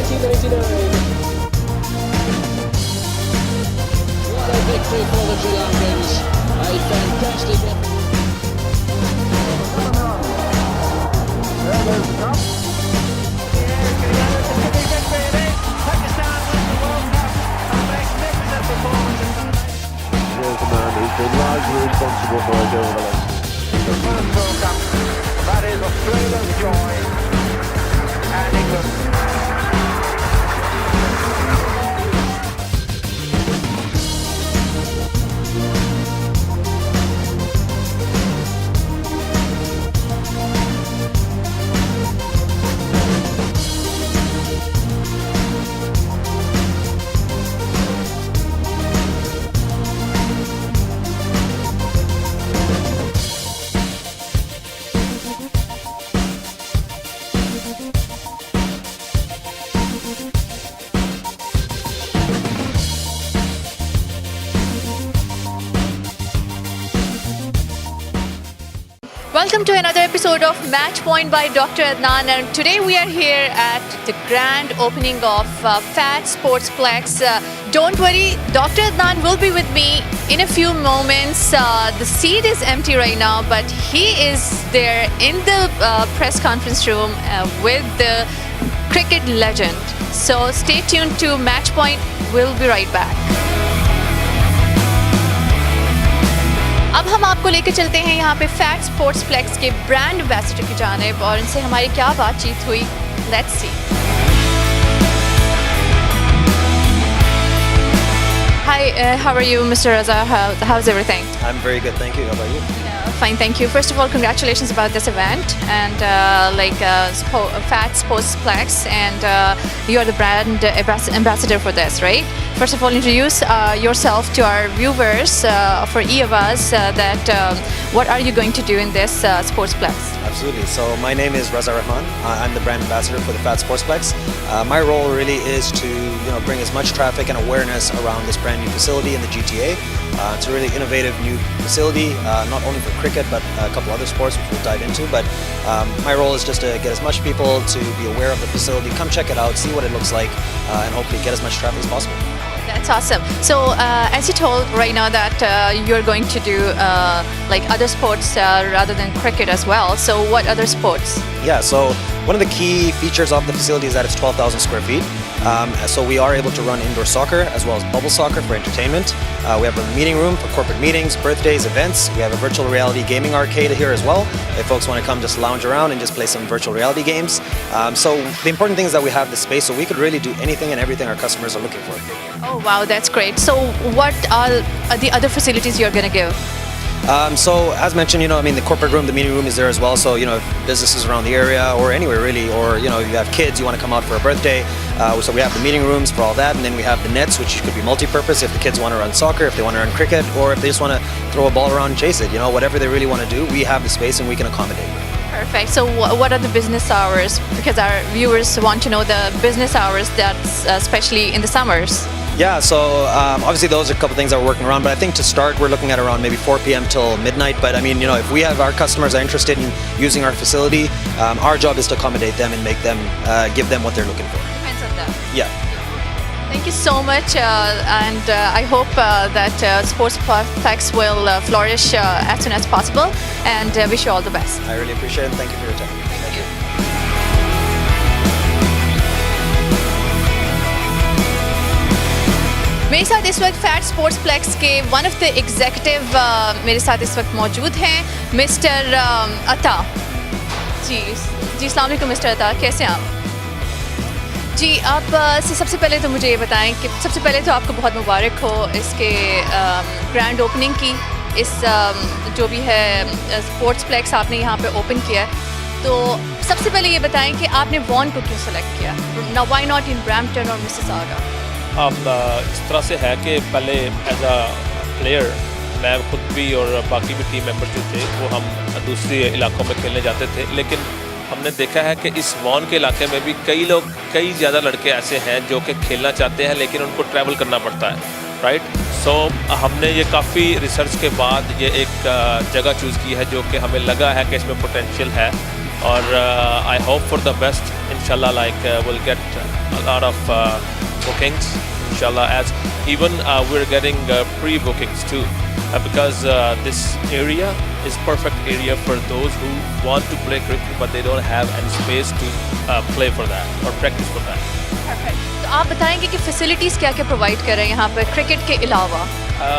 1999. What a victory for the Sri Lankans. A fantastic effort. Here's the man who's been largely responsible for us over the last. The first World Cup, that is a thrill of joy, and England. Welcome to another episode of Match Point by Dr. Adnan, and today we are here at the grand opening of PHAT Sportsplex. Don't worry, Dr. Adnan will be with me in a few moments. The seat is empty right now, but he is there in the press conference room with the cricket legend. So stay tuned to Match Point. We'll be right back. अब हम आपको लेकर चलते हैं यहाँ पे fat स्पोर्ट्सप्लेक्स के brand ambassador की जानिब और इनसे हमारी क्या बातचीत हुई. Let's see. Hi, how are you, Mr. Raza? How's everything? I'm very good, thank you. How about you? Fine, thank you. First of all, congratulations about this event and Fat Sportsplex, and you're the brand ambassador for this, right? First of all, introduce yourself to our viewers for e-Avaz that what are you going to do in this Sportsplex? Absolutely. So my name is Raza Rahman. I'm the brand ambassador for the PHAT Sportsplex. My role really is to bring as much traffic and awareness around this brand new facility in the GTA. It's a really innovative new facility, not only for cricket but a couple other sports which we'll dive into. But my role is just to get as much people to be aware of the facility, come check it out, see what it looks like, and hopefully get as much traffic as possible. That's awesome. So as you told right now that you're going to do like other sports rather than cricket as well. So what other sports? Yeah, so one of the key features of the facility is that it's 12,000 square feet. So we are able to run indoor soccer as well as bubble soccer for entertainment. We have a meeting room for corporate meetings, birthdays, events. We have a virtual reality gaming arcade here as well. If folks want to come just lounge around and just play some virtual reality games. So the important thing is that we have the space so we could really do anything and everything our customers are looking for. Oh wow, that's great. So what are the other facilities you're going to give? So as mentioned, the corporate room, the meeting room is there as well. So, if businesses around the area or anywhere really, or, you have kids, you want to come out for a birthday. So we have the meeting rooms for all that. And then we have the nets, which could be multi-purpose if the kids want to run soccer, if they want to run cricket, or if they just want to throw a ball around and chase it. Whatever they really want to do, we have the space and we can accommodate. Perfect. So what are the business hours? Because our viewers want to know the business hours, that's especially in the summers. Yeah, so obviously those are a couple things that we're working around, but I think to start we're looking at around maybe 4 p.m. till midnight. But if we have our customers are interested in using our facility, our job is to accommodate them and make them, give them what they're looking for. Depends on them. Yeah. Thank you so much, and I hope that Sportsplex will flourish as soon as possible, and wish you all the best. I really appreciate it, and thank you for your time. Thank you. मेरे साथ इस वक्त fat स्पोर्ट्सप्लेक्स के one of the executive मेरे साथ इस वक्त मौजूद हैं मिस्टर अता जी. अस्सलाम वालेकुम मिस्टर अता, कैसे हैं आप? जी, आप सबसे पहले तो मुझे ये बताएं कि सबसे पहले तो आपको बहुत मुबारक हो इसके ग्रैंड ओपनिंग की. इस जो भी है स्पोर्ट्सप्लेक्स आपने यहाँ पे ओपन किया है, तो सबसे पहले ये बताएं कि आपने वॉन को क्यों सेलेक्ट किया. Now why not in Brampton और मिसिसागा? इस तरह से है कि पहले एज अ प्लेयर मैं खुद भी और बाकी भी टीम मेंबर जो थे वो हम दूसरे इलाकों में खेलने जाते थे, लेकिन हमने देखा है कि इस वॉन के इलाके में भी कई ज़्यादा लड़के ऐसे हैं जो कि खेलना चाहते हैं लेकिन उनको ट्रैवल करना पड़ता है, राइट. सो हमने ये काफ़ी रिसर्च के बाद ये एक जगह चूज़ की है जो कि हमें लगा है कि इसमें पोटेंशियल है. और I hope for the best. Inshallah, like we'll get a lot of bookings. Inshallah, as even we're getting pre-bookings too, because this area is perfect area for those who want to play cricket but they don't have any space to play for that or practice for that. Perfect. तो आप बताएंगे कि facilities क्या क्या provide कर रहे हैं यहाँ पर क्रिकेट के अलावा?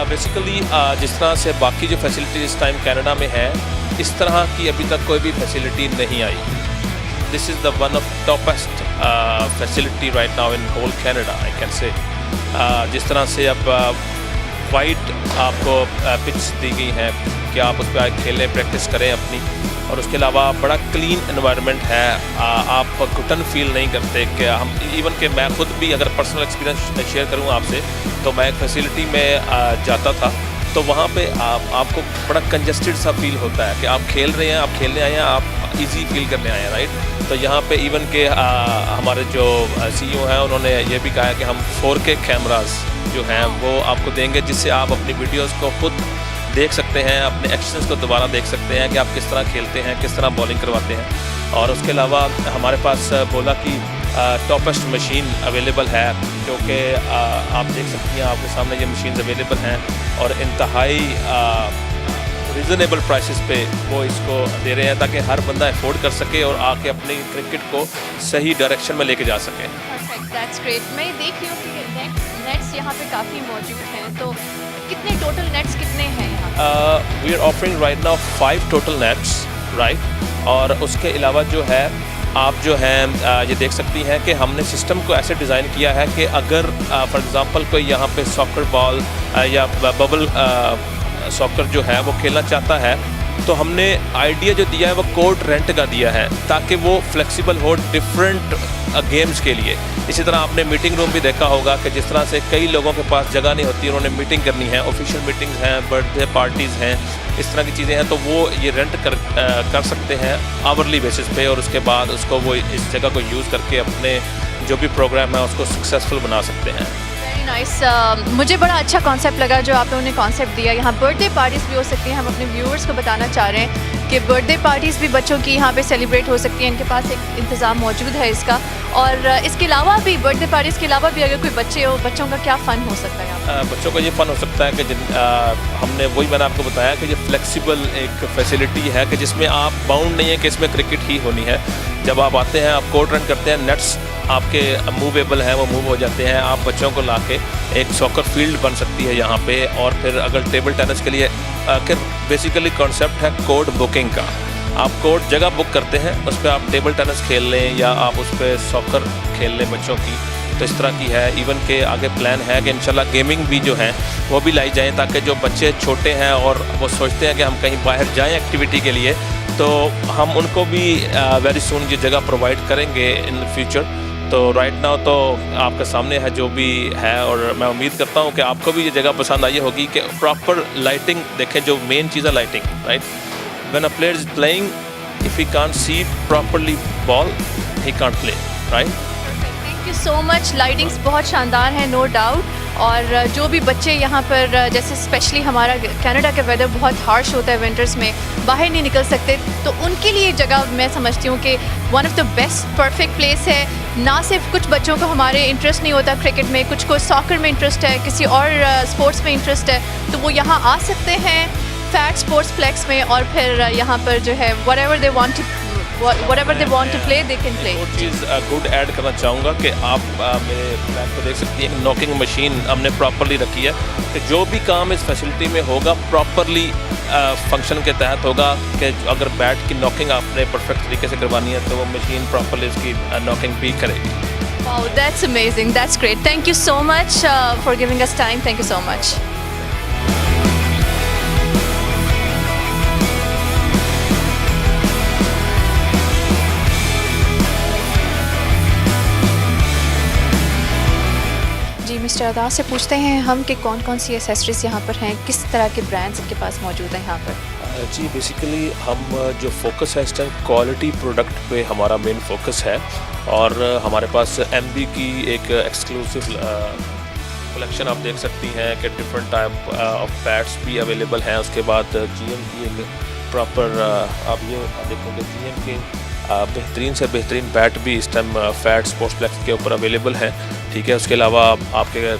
बेसिकली जिस तरह से बाकी जो फैसिलिटी इस टाइम कनाडा में है, इस तरह की अभी तक कोई भी फैसिलिटी नहीं आई. This is the one of topest facility right now in whole Canada, I can say. जिस तरह से अब वाइड आपको पिच दी गई है कि आप उस पर खेलें, प्रैक्टिस करें अपनी, और उसके अलावा बड़ा क्लीन एनवायरनमेंट है. आप घुटन फील नहीं करते कि हम इवन कि मैं खुद भी अगर पर्सनल एक्सपीरियंस शेयर करूँ आपसे, तो मैं एक फैसिलिटी में जाता था तो वहाँ पे आपको बड़ा कंजस्टेड सा फील होता है कि आप खेल रहे हैं, आप खेलने आए हैं, आप इजी फील करने आए हैं, राइट. तो यहाँ पे इवन के हमारे जो CEO हैं उन्होंने ये भी कहा है कि हम 4K कैमरास जो हैं वो आपको देंगे, जिससे आप अपनी वीडियोस को खुद देख सकते हैं, अपने एक्शंस को दोबारा देख सकते हैं कि आप किस तरह खेलते हैं, किस तरह बॉलिंग करवाते हैं. और उसके अलावा हमारे पास बोला कि टॉपेस्ट मशीन अवेलेबल है, क्योंकि आप देख सकती हैं, आपके सामने ये मशीन अवेलेबल हैं और इंतहाई रीज़नेबल प्राइसेस पे वो इसको दे रहे हैं ताकि हर बंदा अफोर्ड कर सके और आके अपनी क्रिकेट को सही डायरेक्शन में लेके जा सके. Perfect, that's great. मैं देख रही हूँ कि नेट्स यहाँ पे काफ़ी मौजूद हैं, तो कितने टोटल नेट्स कितने हैं यहाँ? We are offering right now 5 total nets, right. और उसके अलावा जो है आप जो हैं ये देख सकती हैं कि हमने सिस्टम को ऐसे डिज़ाइन किया है कि अगर फॉर एग्ज़ाम्पल कोई यहाँ पे सॉकर बॉल या बबल सॉकर जो है वो खेलना चाहता है, तो हमने आइडिया जो दिया है वो कोर्ट रेंट का दिया है ताकि वो फ्लेक्सिबल हो डिफरेंट गेम्स के लिए. इसी तरह आपने मीटिंग रूम भी देखा होगा कि जिस तरह से कई लोगों के पास जगह नहीं होती, उन्होंने मीटिंग करनी है, ऑफिशियल मीटिंग्स हैं, बर्थडे पार्टीज़ हैं, इस तरह की चीज़ें हैं, तो वो ये रेंट कर सकते हैं आवरली बेसिस पे, और उसके बाद उसको वो इस जगह को यूज़ करके अपने जो भी प्रोग्राम है उसको सक्सेसफुल बना सकते हैं. Very nice. मुझे बड़ा अच्छा कॉन्सेप्ट लगा जो आप लोगों ने कॉन्सेप्ट दिया. यहाँ बर्थडे पार्टीज़ भी हो सकती हैं. हम अपने व्यूअर्स को बताना चाह रहे हैं कि बर्थडे पार्टीज़ भी बच्चों की यहाँ पे सेलिब्रेट हो सकती हैं. इनके पास एक इंतज़ाम मौजूद है इसका. और इसके अलावा भी बर्थडे पार्टीज़ के अलावा भी अगर कोई बच्चे हो, बच्चों का क्या फ़न हो सकता है यहाँ पर? बच्चों का ये फ़न हो सकता है कि हमने वही मैंने आपको बताया कि ये फ्लेक्सिबल एक फैसिलिटी है कि जिसमें आप बाउंड नहीं है कि इसमें क्रिकेट ही होनी है. जब आप आते हैं, आप कोर्ट रन करते हैं, नेट्स आपके मूवेबल हैं, वो मूव हो जाते हैं. आप बच्चों को लाके एक सॉकर फील्ड बन सकती है यहाँ पे. और फिर अगर टेबल टेनिस के लिए बेसिकली कॉन्सेप्ट है कोर्ट बुकिंग का. आप कोर्ट जगह बुक करते हैं, उस पर आप टेबल टेनिस खेल लें या आप उस पर सॉकर खेल लें बच्चों की. तो इस तरह की है. इवन के आगे प्लान है कि इंशाल्लाह गेमिंग भी जो है वो भी लाई जाएँ, ताकि जो बच्चे छोटे हैं और वो सोचते हैं कि हम कहीं बाहर जाएँ एक्टिविटी के लिए, तो हम उनको भी वेरी सून ये जगह प्रोवाइड करेंगे इन फ्यूचर. तो राइट नाउ तो आपके सामने है जो भी है, और मैं उम्मीद करता हूँ कि आपको भी ये जगह पसंद आई होगी कि प्रॉपर लाइटिंग देखें. जो मेन चीज़ है lighting, right. When a player is playing, if he can't see properly ball, he can't play, right. Thank you so much. Lightings बहुत शानदार है, नो डाउट. और जो भी बच्चे यहाँ पर, जैसे स्पेशली हमारा कनाडा का वेदर बहुत हार्श होता है, विंटर्स में बाहर नहीं निकल सकते, तो उनके लिए जगह मैं समझती हूँ कि one of the best perfect place है. ना सिर्फ कुछ बच्चों को हमारे इंटरेस्ट नहीं होता क्रिकेट में, कुछ को सॉकर में इंटरेस्ट है, किसी और स्पोर्ट्स में इंटरेस्ट है, तो वो यहाँ आ सकते हैं फैट स्पोर्ट्सप्लेक्स में. और फिर यहाँ पर जो है whatever they want to play, they can play. वो चीज़ गुड ऐड करना चाहूँगा कि आप मेरे प्लान को देख सकती हैं. नॉकिंग मशीन हमने प्रॉपरली रखी है कि जो भी काम इस फैसिलिटी में होगा प्रॉपरली फंक्शन के तहत होगा. कि अगर बैट की नॉकिंग आपने परफेक्ट तरीके से करवानी है तो वो मशीन प्रॉपरली इसकी नॉकिंग भी करेगी. Wow, that's amazing. That's great. Thank you so much for giving us time. Thank you so much. जी मिस्टर अदा से पूछते हैं हम कि कौन कौन सी एसेसरीज यहाँ पर हैं, किस तरह के ब्रांड्स इनके पास मौजूद हैं यहाँ पर? जी बेसिकली हम जो फोकस है इस टाइम क्वालिटी प्रोडक्ट पे हमारा मेन फोकस है. और हमारे पास MB की एक एक्सक्लूसिव कलेक्शन आप देख सकती हैं कि डिफरेंट टाइप ऑफ पैड्स भी अवेलेबल हैं. उसके बाद GM की एक प्रॉपर आप ये देखेंगे GM के बेहतरीन से बेहतरीन बैट भी इस टाइम फैट स्पोर्ट्सप्लेक्स के ऊपर अवेलेबल हैं, ठीक है। उसके अलावा आपके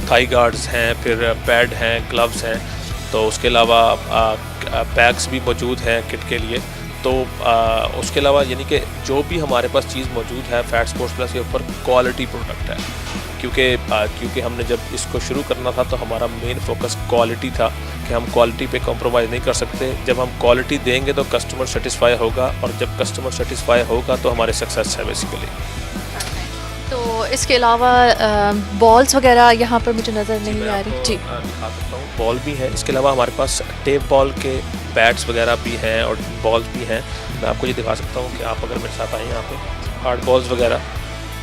थाई गार्ड्स हैं, फिर पैड हैं, ग्लव्स हैं, तो उसके अलावा पैक्स भी मौजूद हैं किट के लिए। तो उसके अलावा यानी कि जो भी हमारे पास चीज़ मौजूद है फैट स्पोर्ट्सप्लेक्स के ऊपर क्वालिटी प्रोडक्ट है, क्योंकि हमने जब इसको शुरू करना था तो हमारा मेन फोकस क्वालिटी था कि हम क्वालिटी पे कॉम्प्रोमाइज़ नहीं कर सकते। जब हम क्वालिटी देंगे तो कस्टमर सेटिस्फाई होगा, और जब कस्टमर सेटिस्फाई होगा तो हमारे सक्सेस है बेसिकली। तो इसके अलावा बॉल्स वगैरह यहाँ पर मुझे नज़र नहीं आ रही जी। दिखा सकता हूँ, बॉल भी है इसके अलावा हमारे पास टेप बॉल के बैट्स वगैरह भी हैं और बॉल्स भी हैं। मैं आपको ये दिखा सकता हूँ कि आप अगर मेरे साथ आए यहाँ पे हार्ड बॉल्स वगैरह,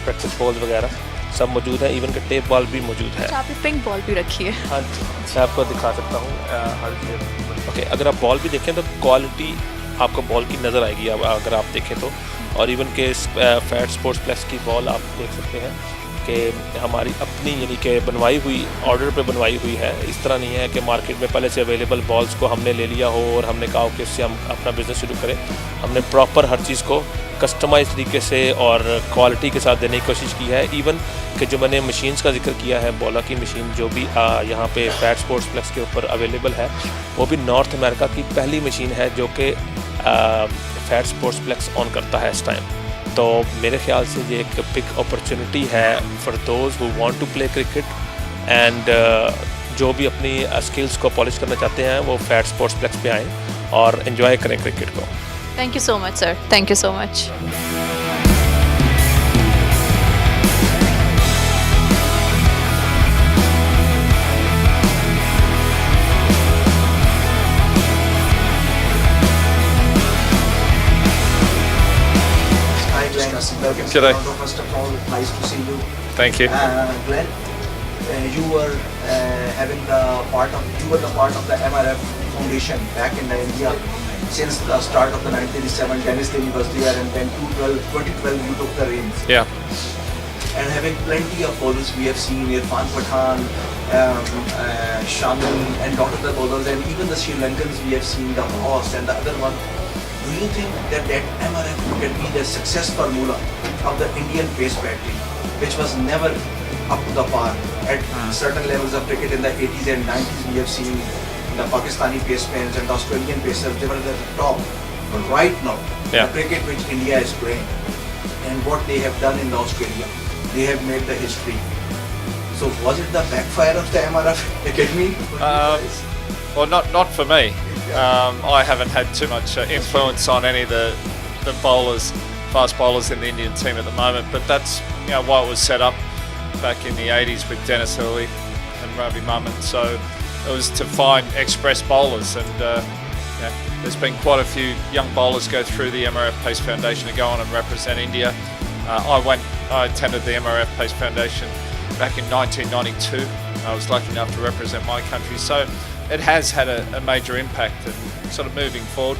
प्रैक्टिस बॉल्स वगैरह सब मौजूद है, इवन के टेप बॉल भी मौजूद है। आपने पिंक बॉल भी रखी है। हाँ जी, मैं आपको दिखा सकता हूँ। ओके, अगर आप बॉल भी देखें तो क्वालिटी आपको बॉल की नज़र आएगी अगर आप देखें तो। और इवन के फैट स्पोर्ट्सप्लेक्स की बॉल आप देख सकते हैं कि हमारी अपनी यानी कि बनवाई हुई, ऑर्डर पे बनवाई हुई है। इस तरह नहीं है कि मार्केट में पहले से अवेलेबल बॉल्स को हमने ले लिया हो और हमने कहा कि इससे हम अपना बिज़नेस शुरू करें। हमने प्रॉपर हर चीज़ को कस्टमाइज तरीके से और क्वालिटी के साथ देने की कोशिश की है। इवन कि जो मैंने मशीन्स का जिक्र किया है, बॉला की मशीन जो भी यहाँ पे फैट स्पोर्ट्सप्लेक्स के ऊपर अवेलेबल है, वो भी नॉर्थ अमेरिका की पहली मशीन है जो कि फैट स्पोर्ट्सप्लेक्स ऑन करता है इस टाइम। तो मेरे ख्याल से ये एक बिग अपॉर्चुनिटी है for those who want to play cricket, and जो भी अपनी स्किल्स को पॉलिश करना चाहते हैं वो फैट स्पोर्ट्सप्लेक्स पे आएँ और एंजॉय करें क्रिकेट को। Thank you so much sir, thank you so much. G'day. First of all, nice to see you. Thank you. Glenn, you were the part of the MRF Foundation back in India since the start of the 1987. Dennis Lilly was there, and then 2012 you took the reins. Yeah. And having plenty of bowlers, we have seen Irfan Pathan, Shamil, and lot of the bowlers, and even the Sri Lankans we have seen, the Hoss and the other one. Do you think that MRF can be the success formula of the Indian pace batting, which was never up to the par at certain levels of cricket in the 80s and 90s? We have seen the Pakistani pacemen and the Australian pacers, they were at the top. But right now, the cricket which India is playing and what they have done in Australia, they have made the history. So was it the backfire of the MRF Academy? Well, not for me. I haven't had too much influence on any of the bowlers, fast bowlers in the Indian team at the moment. But that's why it was set up back in the 80s with Dennis Hurley and Ravi Maman. So it was to find express bowlers, and there's been quite a few young bowlers go through the MRF Pace Foundation to go on and represent India. I attended the MRF Pace Foundation back in 1992. I was lucky enough to represent my country. So it has had a major impact, and sort of moving forward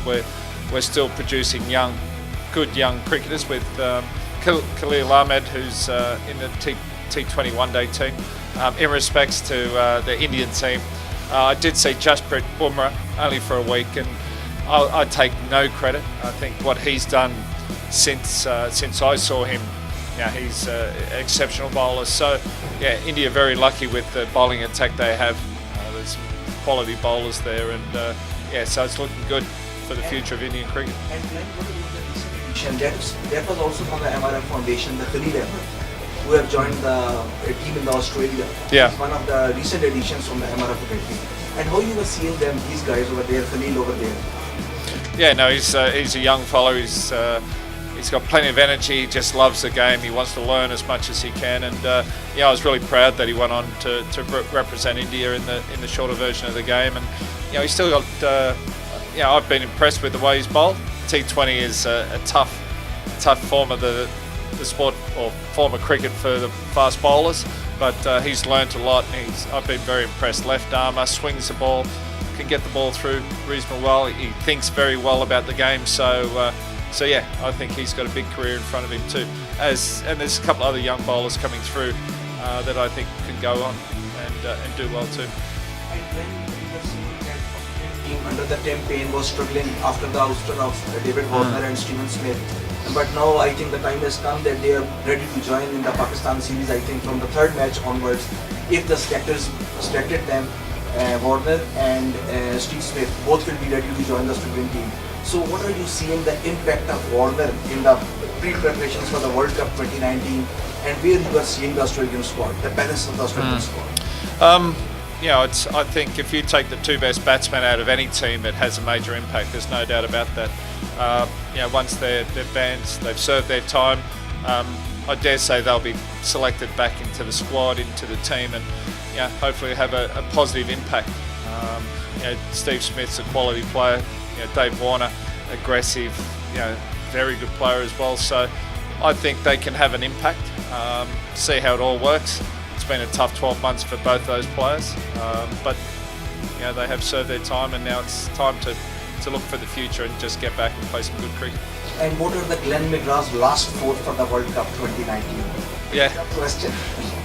we're still producing good young cricketers with Khalil Ahmed, who's in the T20 one-day team. In respects to the Indian team, I did see Jasprit Bumrah only for a week, and I take no credit. I think what he's done since I saw him, he's an exceptional bowler. So India very lucky with the bowling attack they have. There's some quality bowlers there, and so it's looking good for the future of Indian cricket. And Glenn, what about the recent edition? That was also from the MRF Foundation, the Khalil Ahmed, who have joined the team in Australia. Yeah. It's one of the recent additions from the MRF Academy. And how you were seeing them, these guys over there, Khalil over there? Yeah, no, he's a young fellow. He's got plenty of energy. He just loves the game. He wants to learn as much as he can, and I was really proud that he went on to represent India in the shorter version of the game. And he's still got. I've been impressed with the way he's bowled. T20 is a tough form of the sport, or form of cricket for the fast bowlers. But he's learnt a lot. I've been very impressed. Left armour, swings the ball, can get the ball through reasonably well. He thinks very well about the game. So I think he's got a big career in front of him too. And there's a couple of other young bowlers coming through that I think can go on and do well too. And when we were seeing that team under the Tim Payne was struggling after the ouster of David Warner and Stephen Smith. But now I think the time has come that they are ready to join in the Pakistan series. I think from the third match onwards, if the selectors selected them, Warner and Steve Smith, both will be ready to join the Australian team. So what are you seeing the impact of Warner in the pre-preparations for the World Cup 2019 and where you are seeing the Australian squad, the balance of the Australian squad? You know, I think if you take the two best batsmen out of any team, it has a major impact. There's no doubt about that. You know, once they're banned, they've served their time. I dare say they'll be selected back into the squad, into the team, and hopefully have a positive impact. You know, Steve Smith's a quality player. You know, Dave Warner, aggressive. You know, very good player as well. So I think they can have an impact. See how it all works. It's been a tough 12 months for both those players, but you know, they have served their time, and now it's time to look for the future and just get back and play some good cricket. And what are the Glenn McGrath's last four for the World Cup 2019? Yeah, Tough question.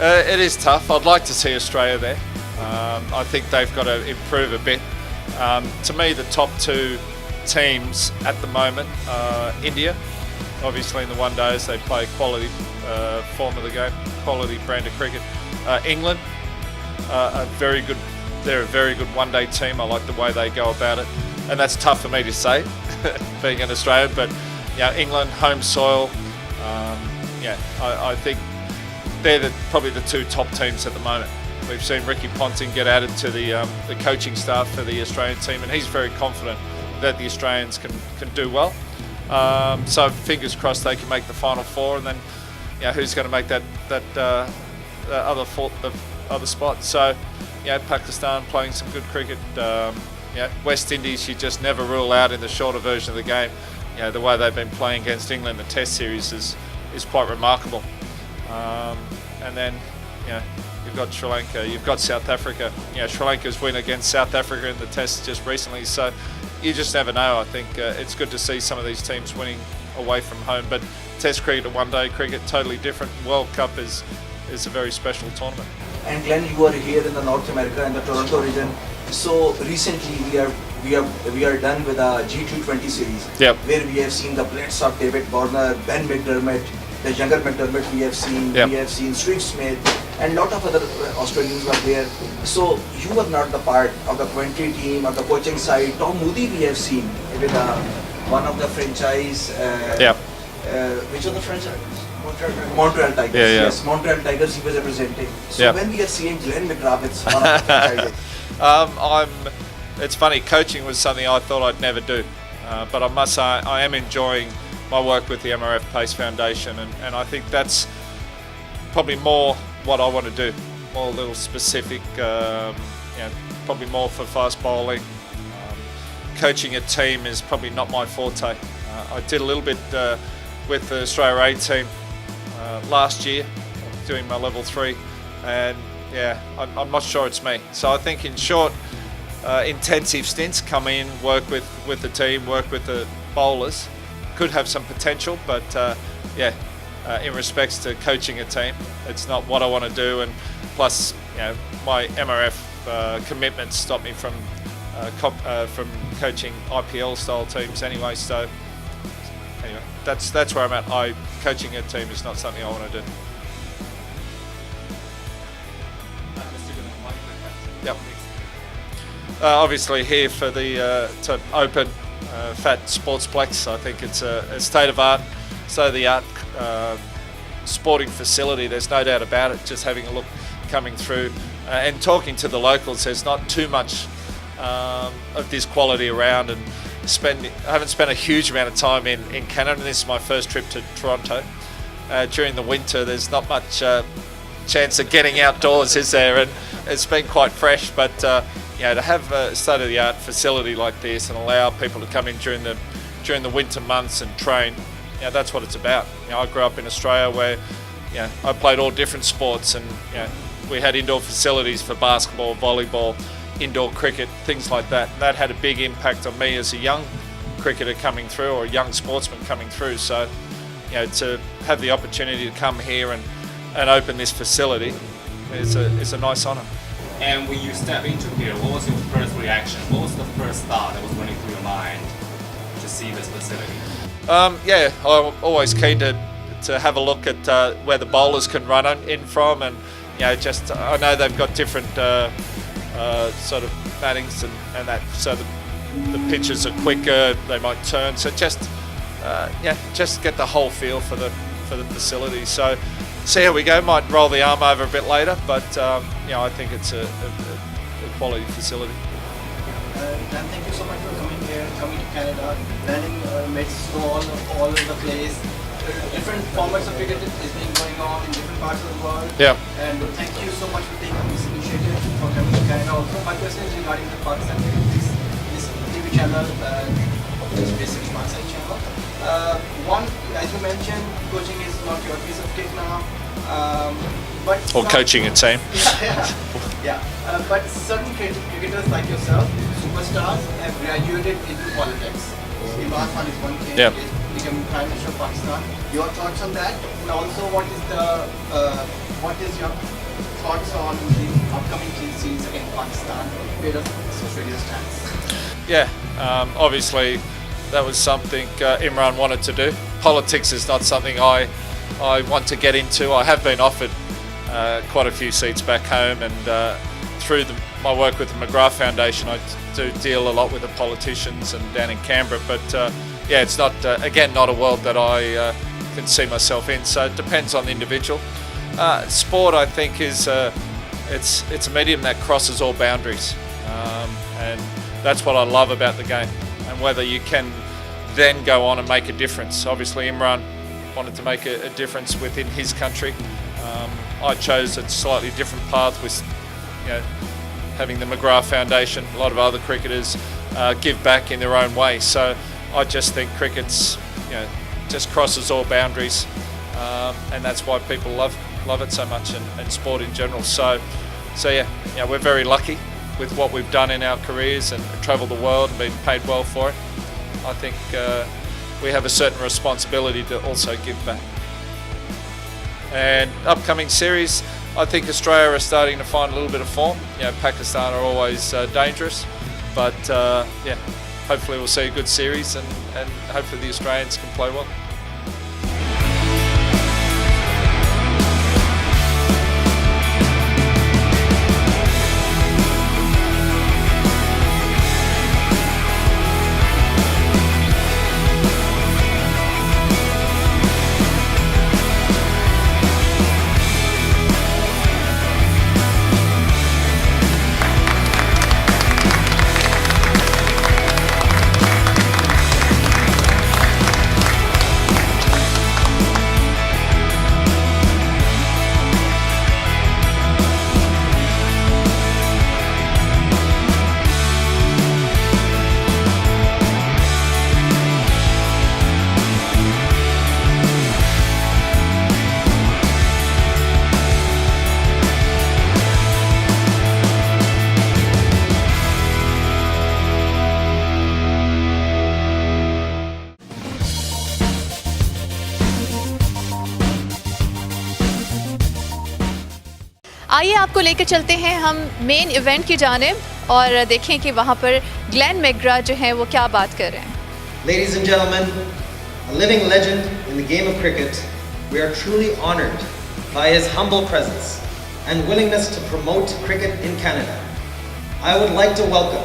It is tough. I'd like to see Australia there. I think they've got to improve a bit. To me, the top two teams at the moment are India. Obviously in the one days they play quality form of the game, quality brand of cricket. England are very good. They're a very good one-day team. I like the way they go about it, and that's tough for me to say, being an Australian. But England, home soil. I think they're probably the two top teams at the moment. We've seen Ricky Ponting get added to the coaching staff for the Australian team, and he's very confident that the Australians can do well. So fingers crossed they can make the final four, and then who's going to make that other spot. So Pakistan playing some good cricket. West Indies you just never rule out in the shorter version of the game. The way they've been playing against England in the Test series is quite remarkable. And then you've got Sri Lanka, you've got South Africa. Sri Lanka's win against South Africa in the Test just recently. So you just never know. I think it's good to see some of these teams winning away from home. But Test cricket and one-day cricket, totally different. World Cup is a very special tournament. And Glenn, you are here in the North America and the Toronto region. So recently we are done with a G220 series, where we have seen the blitz of David Warner, Ben McDermott, the younger McDermott we have seen, we have seen Steve Smith, and a lot of other Australians were there. So you were not the part of the Coventry team or the coaching side. Tom Moody we have seen with one of the franchise. Which of the franchise? Montreal Tigers. Yes, Montreal Tigers he was representing. So when we are seeing Glenn McGrath, it's one of the franchises. It's funny, coaching was something I thought I'd never do, but I must say I am enjoying my work with the MRF Pace Foundation, and I think that's probably more what I want to do, more a little specific, probably more for fast bowling. Coaching a team is probably not my forte. I did a little bit with the Australia A team last year, doing my level 3, and I'm not sure it's me. So I think in short, intensive stints, come in, work with the team, work with the bowlers, could have some potential, but in respects to coaching a team, it's not what I want to do, and plus my MRF commitments stop me from coaching IPL style teams anyway. So anyway, that's where I'm at. Coaching a team is not something I want to do. Yep. Obviously here for the to open PHAT Sportsplex. I think it's a state-of-the-art sporting facility. There's no doubt about it. Just having a look coming through and talking to the locals, there's not too much of this quality around, and I haven't spent a huge amount of time in Canada. This is my first trip to Toronto. During the winter there's not much chance of getting outdoors, is there? And it's been quite fresh, but to have a state-of-the-art facility like this and allow people to come in during the winter months and train, that's what it's about. I grew up in Australia where I played all different sports, and we had indoor facilities for basketball, volleyball, indoor cricket, things like that. And that had a big impact on me as a young cricketer coming through, or a young sportsman coming through. So to have the opportunity to come here and open this facility is a nice honour. And when you step into here, what was your first reaction? What was the first thought that was running through your mind to see this facility? Yeah, I'm always keen to have a look at where the bowlers can run in from, and just I know they've got different sort of battings and that, so the pitches are quicker, they might turn. So just get the whole feel for the facility. So see how we go. Might roll the arm over a bit later, but I think it's a quality facility. Dan, thank you so much for coming here, coming to Canada, learning mates all over the place. Different formats of cricket is being going on in different parts of the world. Yeah. And thank you so much for taking this initiative, for coming to Canada. Also, my question is regarding the Pakistan cricket, this TV channel, which is basically Pakistan channel. One, as you mentioned, coaching is not your piece of cake now. Or coaching a team. But certain cricketers like yourself, superstars, have graduated into politics. Imran Khan is one case. Yeah. Becoming Prime Minister of Pakistan. Your thoughts on that? And also, what is your thoughts on the upcoming series against Pakistan, where Australia stands? Yeah, obviously that was something Imran wanted to do. Politics is not something I want to get into. I have been offered quite a few seats back home, and through my work with the McGrath Foundation, I do deal a lot with the politicians and down in Canberra. But it's not again not a world that I can see myself in. So it depends on the individual. Sport, I think, is it's a medium that crosses all boundaries, and that's what I love about the game. And whether you can then go on and make a difference. Obviously, Imran wanted to make a difference within his country. I chose a slightly different path with, having the McGrath Foundation. A lot of other cricketers give back in their own way. So I just think cricket's, just crosses all boundaries, and that's why people love it so much, and sport in general. So we're very lucky with what we've done in our careers and travelled the world and been paid well for it. I think we have a certain responsibility to also give back. And upcoming series, I think Australia are starting to find a little bit of form. Pakistan are always dangerous, but hopefully we'll see a good series, and hopefully the Australians can play well. आइए आपको लेकर चलते हैं हम main event की जानिब और देखें कि वहाँ पर ग्लेन मैकग्रा जो हैं वो क्या बात कर रहे हैं. Ladies and gentlemen, a living legend in the game of cricket, we are truly honored by his humble presence and willingness to promote cricket in Canada. I would like to welcome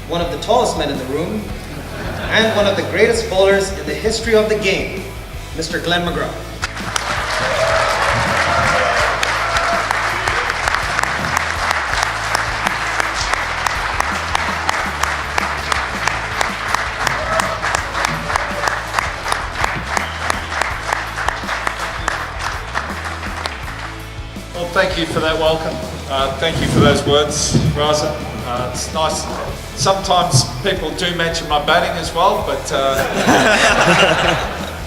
one of the tallest men in the room and one of the greatest bowlers in the history of the game, Mr. Glenn McGrath. Well, thank you for that welcome. Thank you for those words, Raza. It's nice. Sometimes people do mention my batting as well, but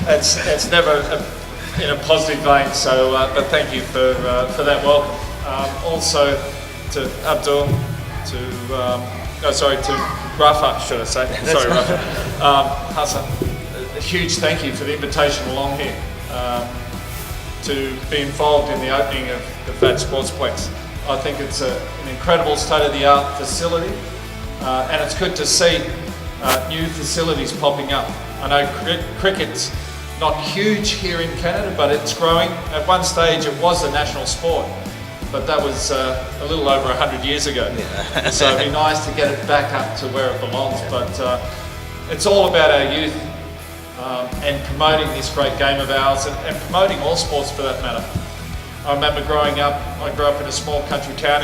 it's never in a positive vein. So, but thank you for that welcome. Also to Abdul, to Rafa, should I say? Sorry, Rafa. Hassan, a huge thank you for the invitation along here. To be involved in the opening of the PHAT Sportsplex. I think it's an incredible state-of-the-art facility, and it's good to see new facilities popping up. I know cricket's not huge here in Canada, but it's growing. At one stage it was a national sport, but that was a little over 100 years ago. Yeah. So it'd be nice to get it back up to where it belongs, but it's all about our youth and promoting this great game of ours, and promoting all sports for that matter. I remember growing up, I grew up in a small country town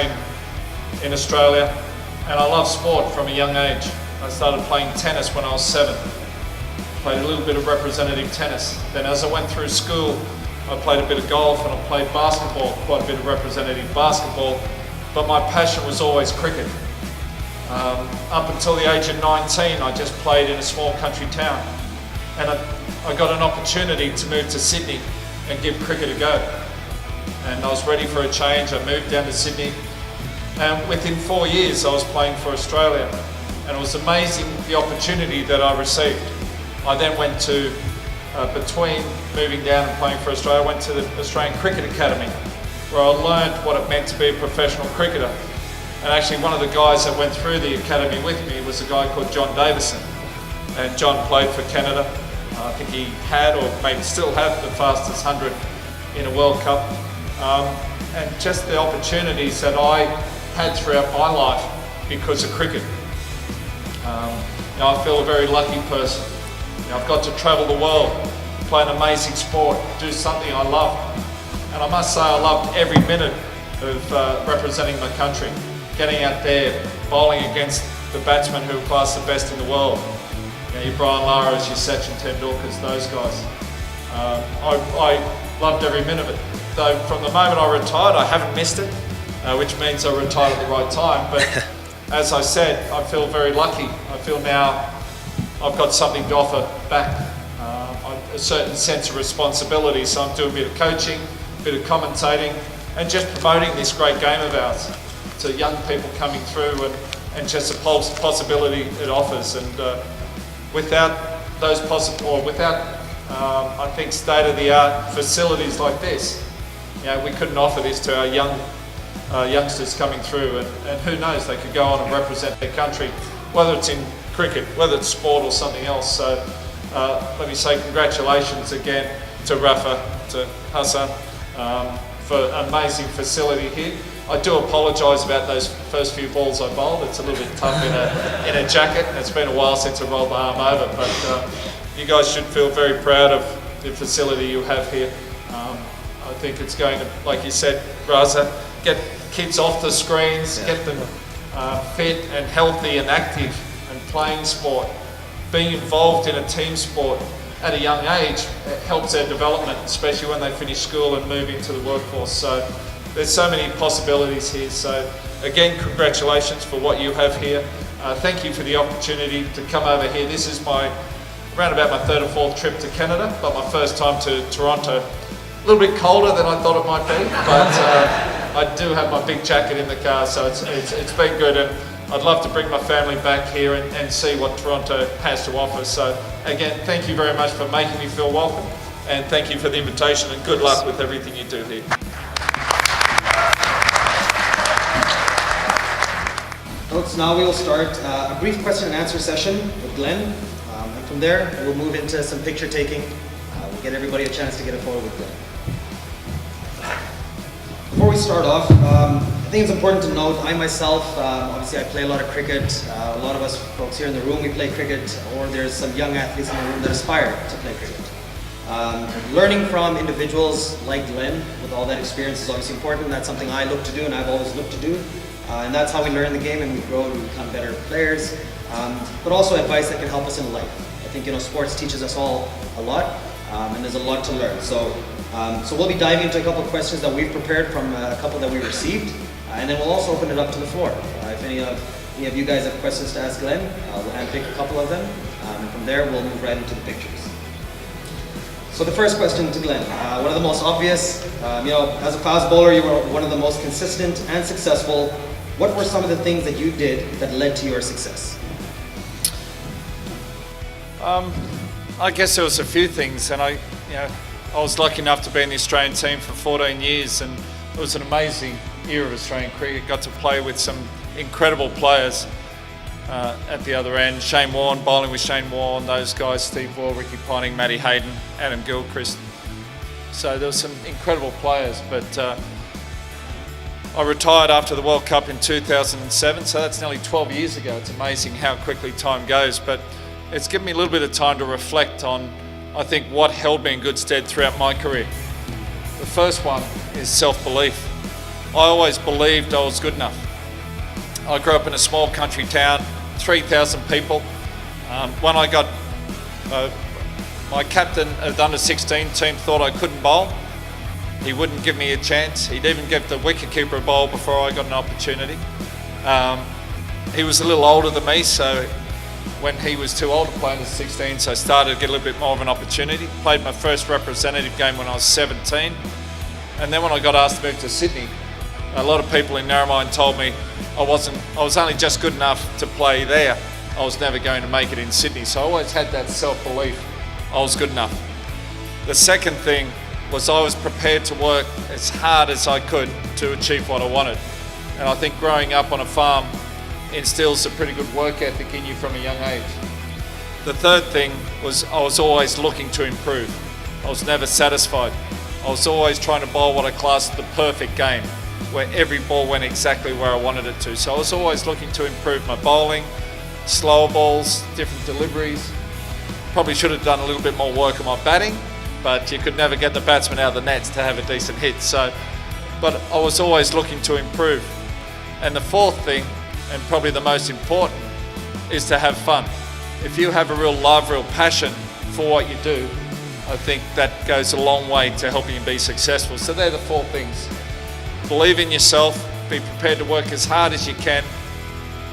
in Australia, and I loved sport from a young age. I started playing tennis when I was 7. Played a little bit of representative tennis. Then as I went through school, I played a bit of golf and I played basketball, quite a bit of representative basketball, but my passion was always cricket. Up until the age of 19, I just played in a small country town, and I got an opportunity to move to Sydney and give cricket a go. And I was ready for a change. I moved down to Sydney, and within 4 years I was playing for Australia, and it was amazing the opportunity that I received. I then went to, between moving down and playing for Australia, I went to the Australian Cricket Academy, where I learned what it meant to be a professional cricketer. And actually one of the guys that went through the academy with me was a guy called John Davison. And John played for Canada. I think he had, or maybe still have, the fastest 100 in a World Cup. And just the opportunities that I had throughout my life because of cricket. I feel a very lucky person. I've got to travel the world, play an amazing sport, do something I love. And I must say I loved every minute of representing my country, getting out there, bowling against the batsmen who are classed the best in the world. Your Brian Lara's, your Sachin Tendulkar's, those guys. I loved every minute of it. Though from the moment I retired, I haven't missed it, which means I retired at the right time. But as I said, I feel very lucky. I feel now I've got something to offer back, a certain sense of responsibility. So I'm doing a bit of coaching, a bit of commentating, and just promoting this great game of ours to young people coming through, and just the possibility it offers. And without those I think state-of-the-art facilities like this, we couldn't offer this to our youngsters coming through, and who knows, they could go on and represent their country, whether it's in cricket, whether it's sport or something else. So let me say congratulations again to Rafa, to Hassan, for an amazing facility here. I do apologise about those first few balls I bowled. It's a little bit tough in a jacket. It's been a while since I rolled my arm over, but you guys should feel very proud of the facility you have here. I think it's going to, like you said, Raza, get kids off the screens, get them fit and healthy and active and playing sport. Being involved in a team sport at a young age, it helps their development, especially when they finish school and move into the workforce. So there's so many possibilities here. So again, congratulations for what you have here. Thank you for the opportunity to come over here. This is around about my 3rd or 4th trip to Canada, but my first time to Toronto. A little bit colder than I thought it might be, but I do have my big jacket in the car, so it's been good, and I'd love to bring my family back here and see what Toronto has to offer. So again, thank you very much for making me feel welcome, and thank you for the invitation, and good luck with everything you do here. Folks, now we will start a brief question and answer session with Glenn, and from there we'll move into some picture taking. We'll get everybody a chance to get a photo with Glenn. Before we start off, I think it's important to note, I myself, obviously I play a lot of cricket. A lot of us folks here in the room, we play cricket, or there's some young athletes in the room that aspire to play cricket. Learning from individuals like Glenn with all that experience is obviously important. That's something I look to do, and I've always looked to do. And that's how we learn the game, and we grow and we become better players. But also advice that can help us in life. I think sports teaches us all a lot, and there's a lot to learn. So we'll be diving into a couple of questions that we've prepared from a couple that we received, and then we'll also open it up to the floor. If any of you guys have questions to ask Glenn, we'll handpick a couple of them, and from there we'll move right into the pictures. So the first question to Glenn, one of the most obvious, as a fast bowler you were one of the most consistent and successful. What were some of the things that you did that led to your success? I guess there was a few things, and I was lucky enough to be in the Australian team for 14 years, and it was an amazing era of Australian cricket. Got to play with some incredible players at the other end. Shane Warne, bowling with Shane Warne, those guys, Steve Waugh, Ricky Ponting, Matty Hayden, Adam Gilchrist. So there were some incredible players, but I retired after the World Cup in 2007, so that's nearly 12 years ago. It's amazing how quickly time goes, but it's given me a little bit of time to reflect on, I think, what held me in good stead throughout my career. The first one is self-belief. I always believed I was good enough. I grew up in a small country town, 3,000 people. When I got, my captain of the under-16 team thought I couldn't bowl. He wouldn't give me a chance. He'd even give the wicketkeeper a bowl before I got an opportunity. He was a little older than me, so when he was too old to play under 16, so I started to get a little bit more of an opportunity. Played my first representative game when I was 17. And then when I got asked to move to Sydney, a lot of people in Narromine told me I was only just good enough to play there. I was never going to make it in Sydney. So I always had that self-belief I was good enough. The second thing was I was prepared to work as hard as I could to achieve what I wanted. And I think growing up on a farm instills a pretty good work ethic in you from a young age. The third thing was I was always looking to improve. I was never satisfied. I was always trying to bowl what I classed the perfect game, where every ball went exactly where I wanted it to. So I was always looking to improve my bowling, slower balls, different deliveries. Probably should have done a little bit more work on my batting, but you could never get the batsman out of the nets to have a decent hit. But I was always looking to improve. And the fourth thing, and probably the most important, is to have fun. If you have a real love, real passion for what you do, I think that goes a long way to helping you be successful. So they're the four things. Believe in yourself, be prepared to work as hard as you can,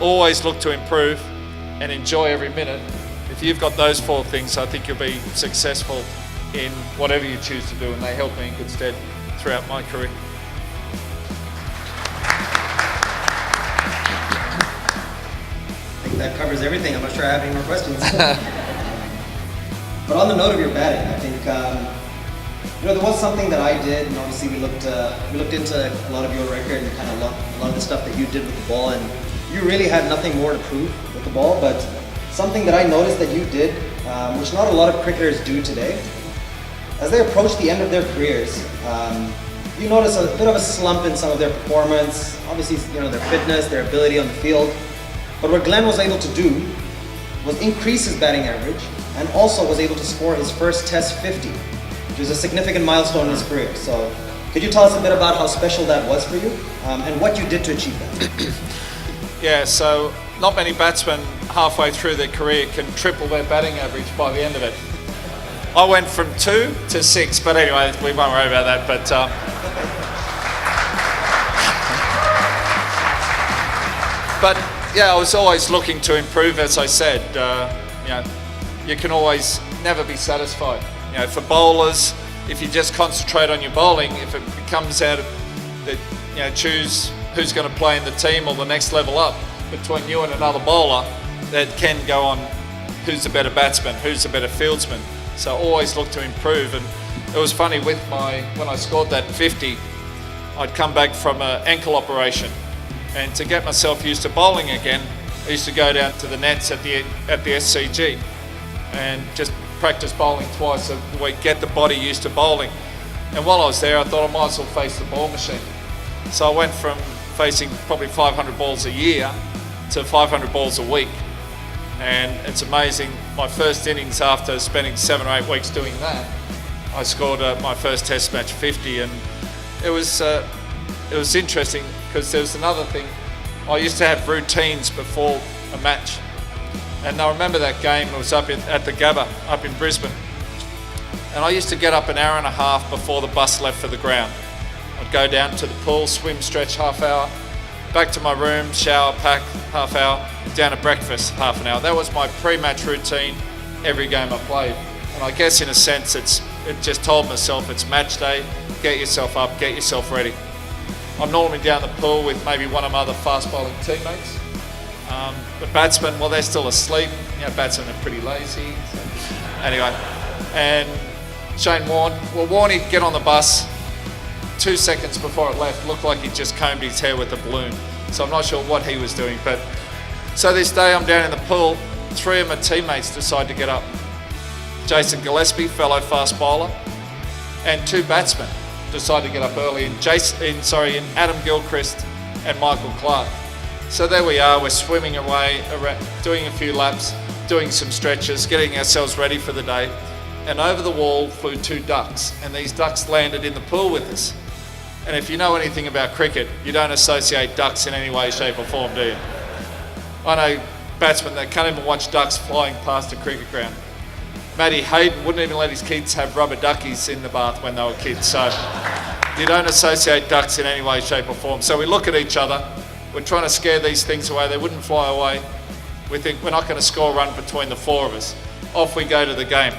always look to improve, and enjoy every minute. If you've got those four things, I think you'll be successful in whatever you choose to do, and they help me in good stead throughout my career. I think that covers everything. I'm not sure I have any more questions. But on the note of your batting, I think there was something that I did, and obviously we looked into a lot of your record and kind of a lot of the stuff that you did with the ball, and you really had nothing more to prove with the ball. But something that I noticed that you did, which not a lot of cricketers do today, as they approach the end of their careers, you notice a bit of a slump in some of their performance. Obviously, their fitness, their ability on the field. But what Glenn was able to do was increase his batting average, and also was able to score his first Test 50, which is a significant milestone in his career. So, could you tell us a bit about how special that was for you, and what you did to achieve that? Yeah, so not many batsmen halfway through their career can triple their batting average by the end of it. I went from 2 to 6, but anyway, we won't worry about that. But yeah, I was always looking to improve, as I said. You can always never be satisfied. For bowlers, if you just concentrate on your bowling, if it comes out of that, choose who's going to play in the team or the next level up between you and another bowler, that can go on who's the better batsman, who's the better fieldsman. So always look to improve. And it was funny when I scored that 50, I'd come back from an ankle operation, and to get myself used to bowling again, I used to go down to the nets at the SCG and just practice bowling twice a week, get the body used to bowling. And while I was there, I thought I might as well face the ball machine. So I went from facing probably 500 balls a year to 500 balls a week. And it's amazing, my first innings after spending 7 or 8 weeks doing that, I scored my first Test match 50, and it was interesting because there was another thing. I used to have routines before a match. And I remember that game, it was up at the Gabba, up in Brisbane. And I used to get up an hour and a half before the bus left for the ground. I'd go down to the pool, swim, stretch half hour, back to my room, shower, pack half hour, down to breakfast half an hour. That was my pre-match routine every game I played. And I guess in a sense, it just told myself it's match day, get yourself up, get yourself ready. I'm normally down the pool with maybe one of my other fast bowling teammates. But batsmen, well, they're still asleep. Batsmen are pretty lazy. So. Anyway, and Shane Warne, Warney'd get on the bus 2 seconds before it left, looked like he just combed his hair with a balloon. So I'm not sure what he was doing. But so this day I'm down in the pool. 3 of my teammates decide to get up. Jason Gillespie, fellow fast bowler, and 2 batsmen decide to get up early, in Adam Gilchrist and Michael Clark. So there we are, we're swimming away, doing a few laps, doing some stretches, getting ourselves ready for the day. And over the wall flew 2 ducks, and these ducks landed in the pool with us. And if you know anything about cricket, you don't associate ducks in any way, shape or form, do you? I know batsmen that can't even watch ducks flying past a cricket ground. Matty Hayden wouldn't even let his kids have rubber duckies in the bath when they were kids. So you don't associate ducks in any way, shape or form. So we look at each other. We're trying to scare these things away. They wouldn't fly away. We think we're not going to score a run between the 4 of us. Off we go to the game.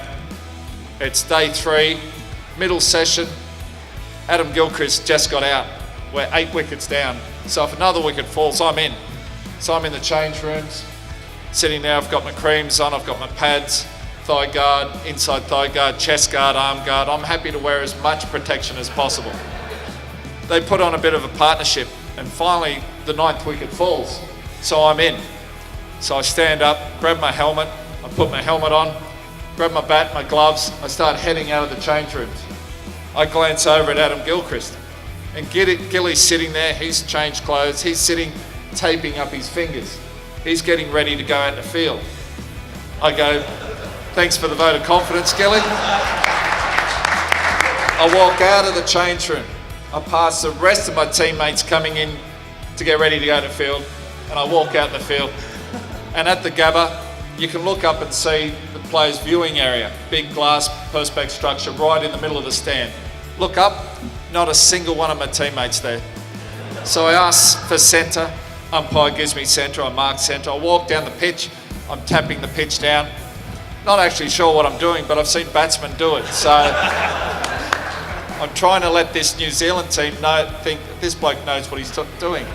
It's day 3, middle session. Adam Gilchrist just got out. We're 8 wickets down. So if another wicket falls, I'm in. So I'm in the change rooms. Sitting there, I've got my creams on, I've got my pads, thigh guard, inside thigh guard, chest guard, arm guard. I'm happy to wear as much protection as possible. They put on a bit of a partnership, and finally the 9th wicket falls. So I'm in. So I stand up, grab my helmet, I put my helmet on, grab my bat, my gloves, I start heading out of the change rooms. I glance over at Adam Gilchrist, and Gilly's sitting there, he's changed clothes, he's sitting taping up his fingers. He's getting ready to go out in the field. I go, thanks for the vote of confidence, Gilly. I walk out of the change room. I pass the rest of my teammates coming in to get ready to go to the field, and I walk out in the field. And at the Gabba, you can look up and see the players' viewing area, big glass perspex structure right in the middle of the stand. Look up, not a single one of my teammates there. So I ask for centre. Umpire gives me centre, I mark centre. I walk down the pitch, I'm tapping the pitch down. Not actually sure what I'm doing, but I've seen batsmen do it. So I'm trying to let this New Zealand team think this bloke knows what he's doing.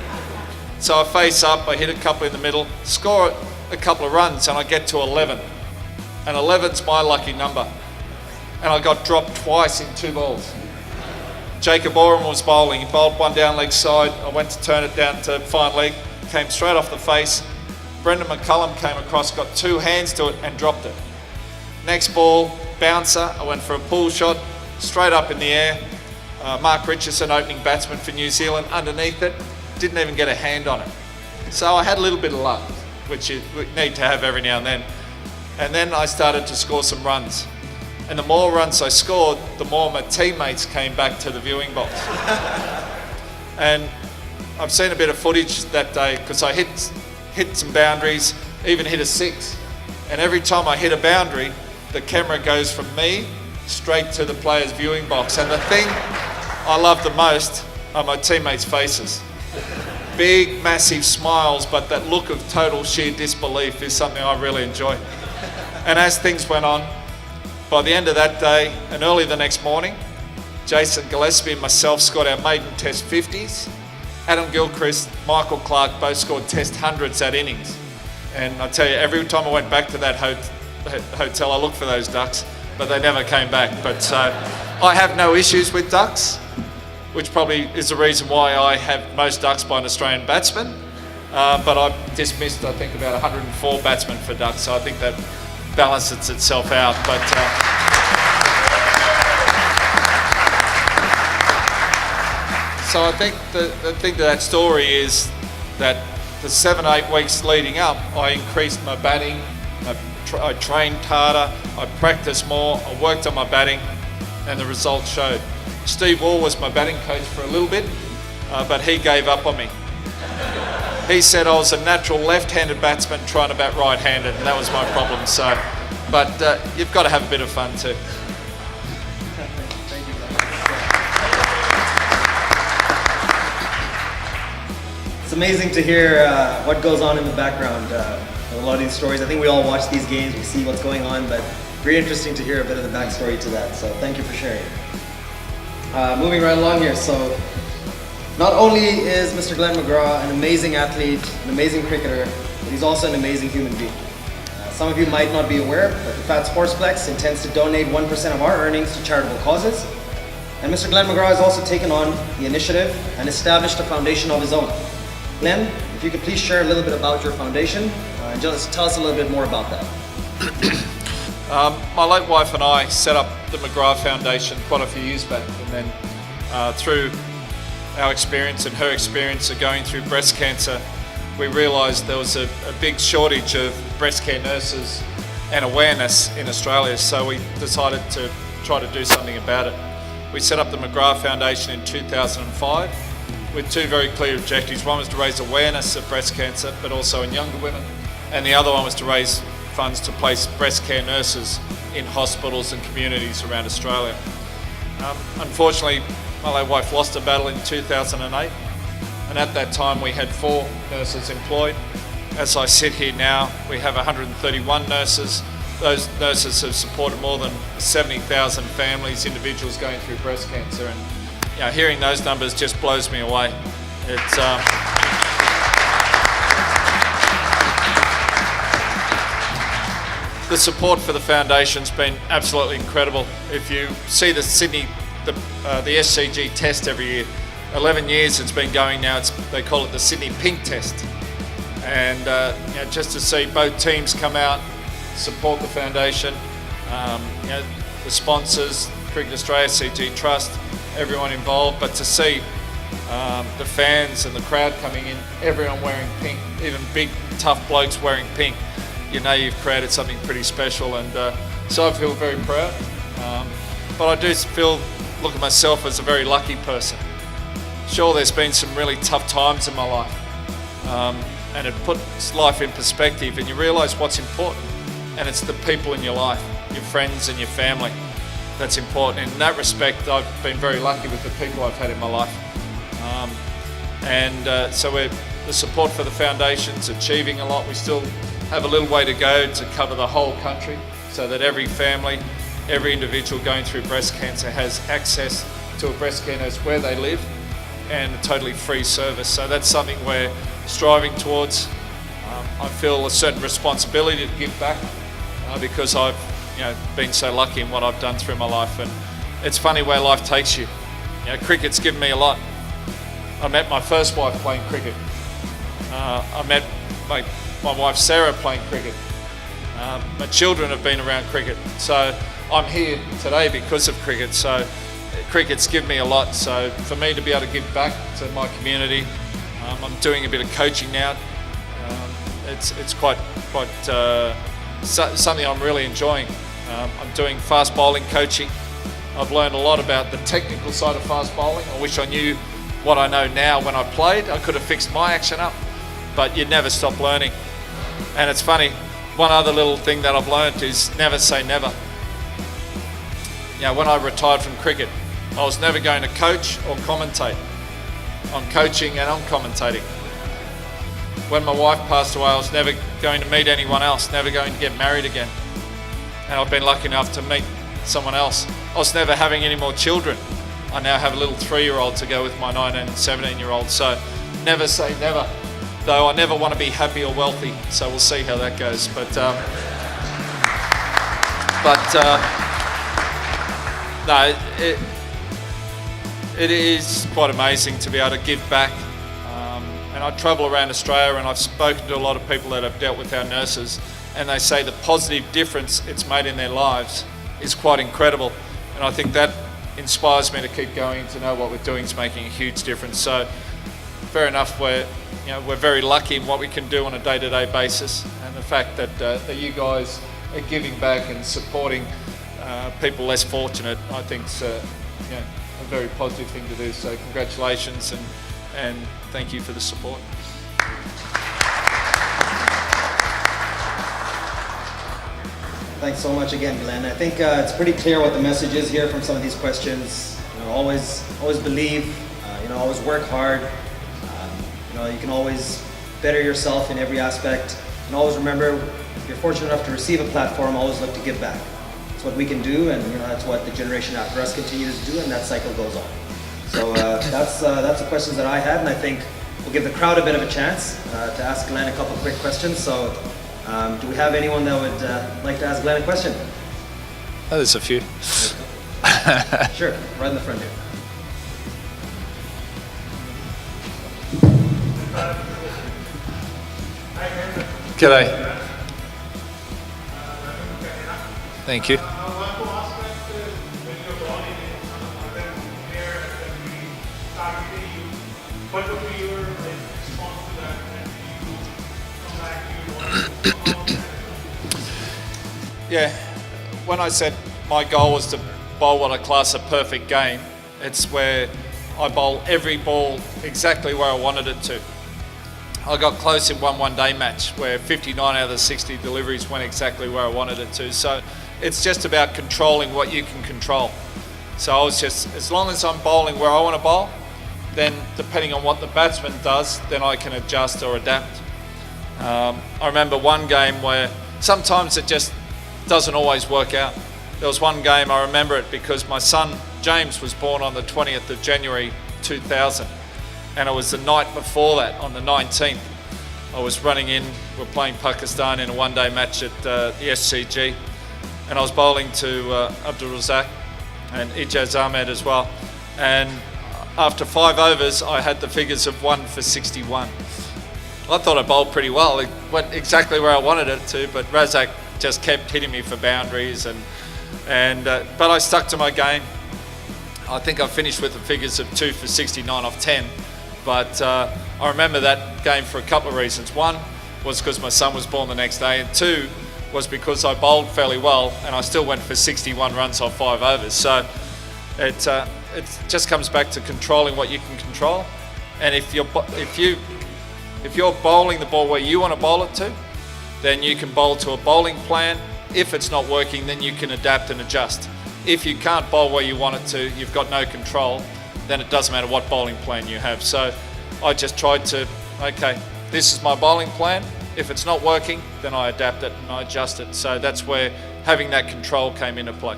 So I face up, I hit a couple in the middle, score a couple of runs, and I get to 11. And 11's my lucky number. And I got dropped twice in 2 balls. Jacob Oram was bowling. He bowled one down leg side. I went to turn it down to fine leg. Came straight off the face. Brendan McCullum came across, got 2 hands to it and dropped it. Next ball, bouncer. I went for a pull shot, straight up in the air. Mark Richardson, opening batsman for New Zealand, underneath it. Didn't even get a hand on it. So I had a little bit of luck, which you need to have every now and then. And then I started to score some runs. And the more runs I scored, the more my teammates came back to the viewing box. And I've seen a bit of footage that day because I hit some boundaries, even hit a 6. And every time I hit a boundary, the camera goes from me straight to the player's viewing box. And the thing I love the most are my teammates' faces. Big, massive smiles, but that look of total sheer disbelief is something I really enjoy. And as things went on, by the end of that day and early the next morning, Jason Gillespie and myself scored our maiden test 50s. Adam Gilchrist, Michael Clark both scored test 100s at innings. And I tell you, every time I went back to that hotel, I looked for those ducks, but they never came back. But I have no issues with ducks, which probably is the reason why I have most ducks by an Australian batsman. But I've dismissed, I think, about 104 batsmen for ducks, so I think that balances itself out. But so I think the thing to that story is that the 7-8 weeks leading up, I increased my batting, I trained harder, I practiced more, I worked on my batting, and the results showed. Steve Wall was my batting coach for a little bit, but he gave up on me. He said I was a natural left-handed batsman trying to bat right-handed, and that was my problem. So, but you've got to have a bit of fun too. It's amazing to hear what goes on in the background. A lot of these stories, I think we all watch these games, we see what's going on, but very interesting to hear a bit of the backstory to that. So thank you for sharing. Moving right along here. So not only is Mr. Glenn McGrath an amazing athlete, an amazing cricketer, but he's also an amazing human being. Some of you might not be aware, but the PHAT Sportsplex intends to donate 1% of our earnings to charitable causes. And Mr. Glenn McGrath has also taken on the initiative and established a foundation of his own. Glenn, if you could please share a little bit about your foundation and just tell us a little bit more about that. My late wife and I set up the McGrath Foundation quite a few years back, and then through our experience and her experience of going through breast cancer, we realised there was a big shortage of breast care nurses and awareness in Australia, so we decided to try to do something about it. We set up the McGrath Foundation in 2005 with two very clear objectives. One was to raise awareness of breast cancer, but also in younger women, and the other one was to raise funds to place breast care nurses in hospitals and communities around Australia. Unfortunately, my late wife lost a battle in 2008, and at that time we had 4 nurses employed. As I sit here now, we have 131 nurses. Those nurses have supported more than 70,000 families, individuals going through breast cancer, and hearing those numbers just blows me away. It's the support for the foundation's been absolutely incredible. If you see the Sydney, the SCG test every year, 11 years it's been going now. They call it the Sydney Pink Test, and just to see both teams come out, support the foundation, the sponsors, Cricket Australia, CG Trust, everyone involved, but to see the fans and the crowd coming in, everyone wearing pink, even big tough blokes wearing pink, you know you've created something pretty special, and so I feel very proud. But I do look at myself as a very lucky person. Sure, there's been some really tough times in my life, and it puts life in perspective, and you realise what's important, and it's the people in your life, your friends and your family, that's important. In that respect, I've been very lucky with the people I've had in my life. So the support for the foundation's achieving a lot. We still have a little way to go to cover the whole country, so that every family, every individual going through breast cancer has access to a breast care nurse where they live, and a totally free service. So that's something we're striving towards. I feel a certain responsibility to give back because I've been so lucky in what I've done through my life, and it's funny where life takes you. Cricket's given me a lot. I met my first wife playing cricket. I met my wife Sarah playing cricket. My children have been around cricket, so I'm here today because of cricket. So cricket's given me a lot. So for me to be able to give back to my community, I'm doing a bit of coaching now. It's quite something I'm really enjoying. I'm doing fast bowling coaching. I've learned a lot about the technical side of fast bowling. I wish I knew what I know now when I played. I could have fixed my action up, but you never stop learning. And it's funny, one other little thing that I've learned is never say never. When I retired from cricket, I was never going to coach or commentate. I'm coaching and I'm commentating. When my wife passed away, I was never going to meet anyone else, never going to get married again. And I've been lucky enough to meet someone else. I was never having any more children. I now have a little 3-year-old to go with my 19 and 17-year-old. So never say never. Though I never want to be happy or wealthy, so we'll see how that goes. But it is quite amazing to be able to give back. And I travel around Australia, and I've spoken to a lot of people that have dealt with our nurses, and they say the positive difference it's made in their lives is quite incredible. And I think that inspires me to keep going, to know what we're doing is making a huge difference. So fair enough, we're very lucky in what we can do on a day-to-day basis, and the fact that you guys are giving back and supporting people less fortunate, I think is a very positive thing to do. So congratulations, and thank you for the support. Thanks so much again, Glenn. I think it's pretty clear what the message is here from some of these questions. Always believe. Always work hard. You can always better yourself in every aspect. And always remember, if you're fortunate enough to receive a platform, always look to give back. It's what we can do, and that's what the generation after us continues to do, and that cycle goes on. So that's the questions that I had, and I think we'll give the crowd a bit of a chance to ask Glenn a couple quick questions. So do we have anyone that would like to ask Glenn a question? There's a few. Sure, right in the front here. G'day. Thank you. Yeah, when I said my goal was to bowl what I class a perfect game, it's where I bowl every ball exactly where I wanted it to. I got close in one day match where 59 out of the 60 deliveries went exactly where I wanted it to. So it's just about controlling what you can control. So I was just, as long as I'm bowling where I want to bowl, then depending on what the batsman does, then I can adjust or adapt. I remember one game where sometimes it just doesn't always work out. There was one game, I remember it because my son James was born on the 20th of January 2000, and it was the night before that, on the 19th. I was running in, we're playing Pakistan in a one-day match at the SCG, and I was bowling to Abdul Razak and Ijaz Ahmed as well, and after 5 overs I had the figures of 1 for 61. I thought I bowled pretty well. It went exactly where I wanted it to, but Razak just kept hitting me for boundaries, but I stuck to my game. I think I finished with the figures of 2 for 69 off 10, but I remember that game for a couple of reasons. One was because my son was born the next day, and 2 was because I bowled fairly well and I still went for 61 runs off 5 overs. So it just comes back to controlling what you can control, and if you're bowling the ball where you want to bowl it to, then you can bowl to a bowling plan. If it's not working, then you can adapt and adjust. If you can't bowl where you want it to, you've got no control, then it doesn't matter what bowling plan you have. So I just tried to, okay, this is my bowling plan. If it's not working, then I adapt it and I adjust it. So that's where having that control came into play.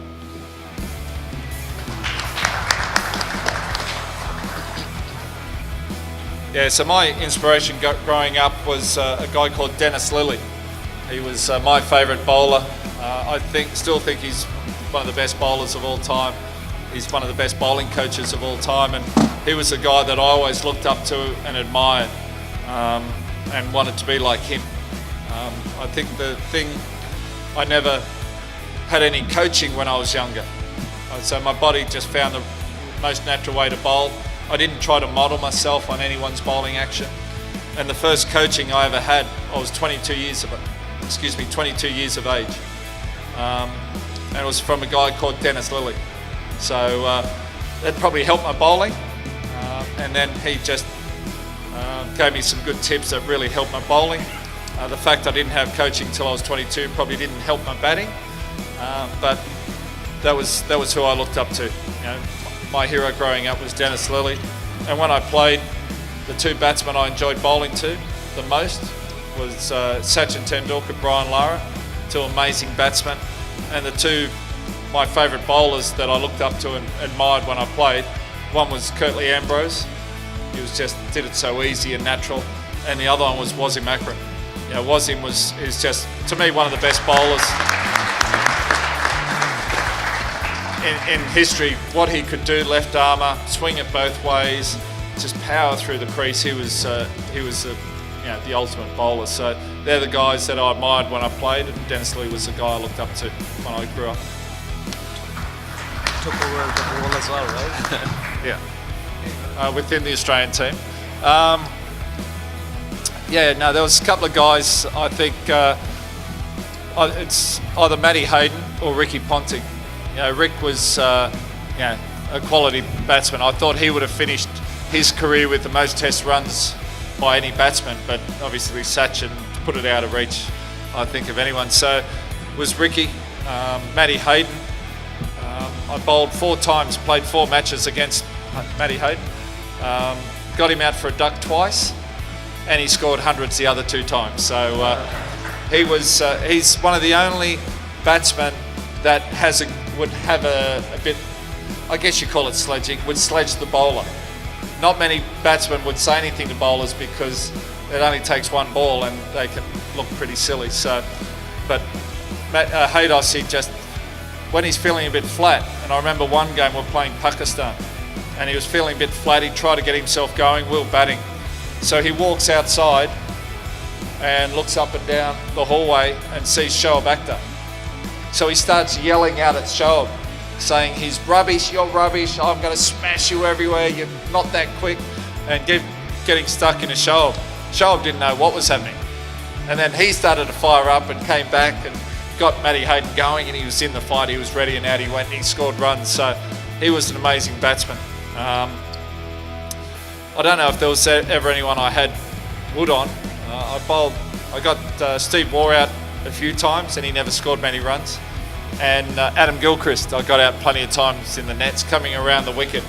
Yeah, so my inspiration growing up was a guy called Dennis Lillee. He was my favourite bowler. I still think he's one of the best bowlers of all time. He's one of the best bowling coaches of all time, and he was a guy that I always looked up to and admired, and wanted to be like him. I think the thing, I never had any coaching when I was younger, so my body just found the most natural way to bowl. I didn't try to model myself on anyone's bowling action, and the first coaching I ever had, I was 22 years of age, and it was from a guy called Dennis Lillee. So that probably helped my bowling, and then he just gave me some good tips that really helped my bowling. The fact I didn't have coaching until I was 22 probably didn't help my batting, but that was who I looked up to. You know, my hero growing up was Dennis Lillee, and when I played, the 2 batsmen I enjoyed bowling to the most was Sachin Tendulkar, Brian Lara, 2 amazing batsmen, and the 2 my favourite bowlers that I looked up to and admired when I played. One was Curtly Ambrose, he was just did it so easy and natural, and the other one was Wasim Akram. You know, Wasim is just, to me, one of the best bowlers in history. What he could do, left armour, swing it both ways, just power through the crease. He was the ultimate bowler. So they're the guys that I admired when I played, and Dennis Lillee was the guy I looked up to when I grew up. Took over the ball as well, right? Yeah, within the Australian team. There was a couple of guys. I think it's either Matty Hayden or Ricky Ponting. You know, Rick was a quality batsman. I thought he would have finished his career with the most Test runs by any batsman, but obviously Sachin put it out of reach, I think, of anyone. So it was Ricky, Matty Hayden. I bowled 4 times, played 4 matches against Matty Hayden. Got him out for a duck twice, and he scored hundreds the other 2 times. So he's one of the only batsmen that would have a bit, I guess you call it sledging, would sledge the bowler. Not many batsmen would say anything to bowlers because it only takes 1 ball and they can look pretty silly. So, but Haydos, when he's feeling a bit flat, and I remember one game we're playing Pakistan, and he was feeling a bit flat, he tried to get himself going, we were batting. So he walks outside and looks up and down the hallway and sees Shoaib Akhtar. So he starts yelling out at Shoaib, saying, he's rubbish, you're rubbish, I'm going to smash you everywhere, you're not that quick, and getting stuck into Shoaib. Shoaib didn't know what was happening. And then he started to fire up and came back and got Matty Hayden going, and he was in the fight, he was ready, and out he went and he scored runs. So he was an amazing batsman. I don't know if there was ever anyone I had wood on. I got Steve Waugh out a few times and he never scored many runs. And Adam Gilchrist, I got out plenty of times in the nets, coming around the wicket,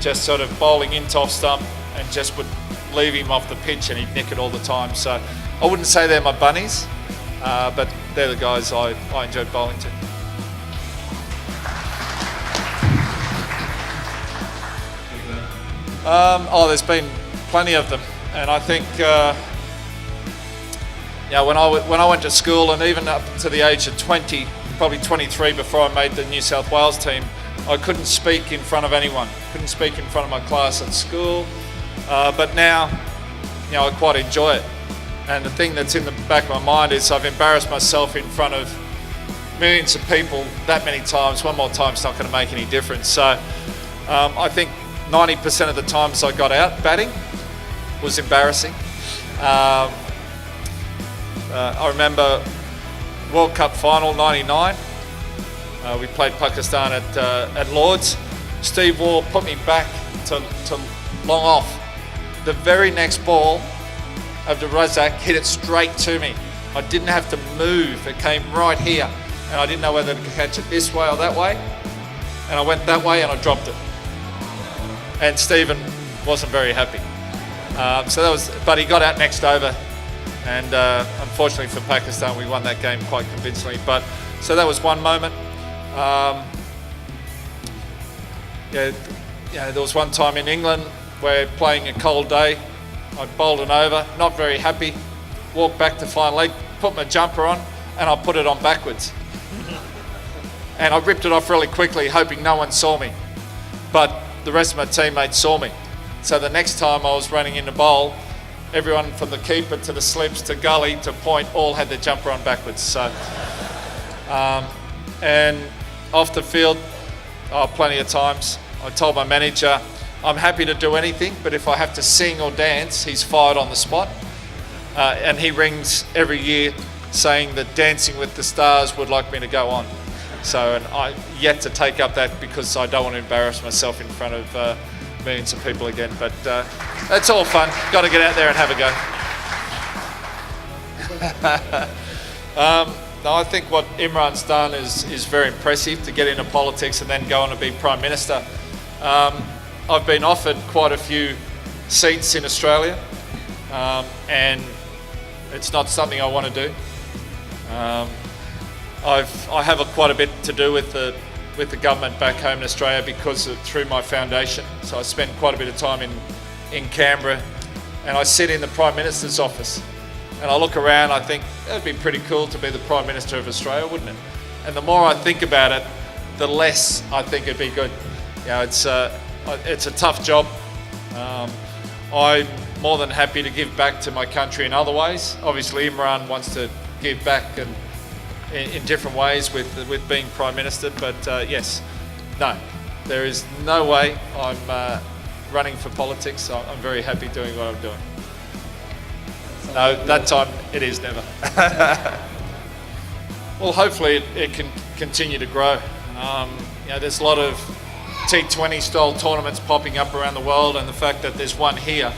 just sort of bowling into off stump and just would leave him off the pitch and he'd nick it all the time. So I wouldn't say they're my bunnies, but they're the guys I enjoyed bowling to. There's been plenty of them, and I think when I went to school, and even up to the age of 20, probably 23 before I made the New South Wales team, I couldn't speak in front of anyone, couldn't speak in front of my class at school, but now I quite enjoy it. And the thing that's in the back of my mind is I've embarrassed myself in front of millions of people that many times. One more time's not going to make any difference. So I think 90% of the times I got out batting was embarrassing. I remember World Cup final '99. We played Pakistan at Lord's. Steve Waugh put me back to long off. The very next ball of the Razak hit it straight to me. I didn't have to move. It came right here, and I didn't know whether to catch it this way or that way. And I went that way and I dropped it. And Stephen wasn't very happy. But he got out next over, and unfortunately for Pakistan, we won that game quite convincingly. So that was one moment. There was one time in England where playing a cold day, I bowled an over, not very happy, walked back to fine leg, put my jumper on, and I put it on backwards. And I ripped it off really quickly, hoping no one saw me. But the rest of my teammates saw me. So the next time I was running in the bowl, everyone from the keeper to the slips to gully to point all had their jumper on backwards. So, and off the field, plenty of times, I told my manager, I'm happy to do anything, but if I have to sing or dance, he's fired on the spot. And he rings every year saying that Dancing with the Stars would like me to go on. So, and I yet to take up that because I don't want to embarrass myself in front of millions of people again. But that's all fun. Got to get out there and have a go. No, I think what Imran's done is very impressive, to get into politics and then go on to be Prime Minister. I've been offered quite a few seats in Australia, and it's not something I want to do. I have quite a bit to do with the government back home in Australia because through my foundation. So I spend quite a bit of time in Canberra, and I sit in the Prime Minister's office, and I look around. I think that'd be pretty cool to be the Prime Minister of Australia, wouldn't it? And the more I think about it, the less I think it'd be good. It's a tough job. I'm more than happy to give back to my country in other ways. Obviously, Imran wants to give back and in different ways with being Prime Minister, but yes, no, there is no way I'm running for politics. I'm very happy doing what I'm doing. No, that time it is never. Well, hopefully it can continue to grow. There's a lot of T20 style tournaments popping up around the world, and the fact that there's one here,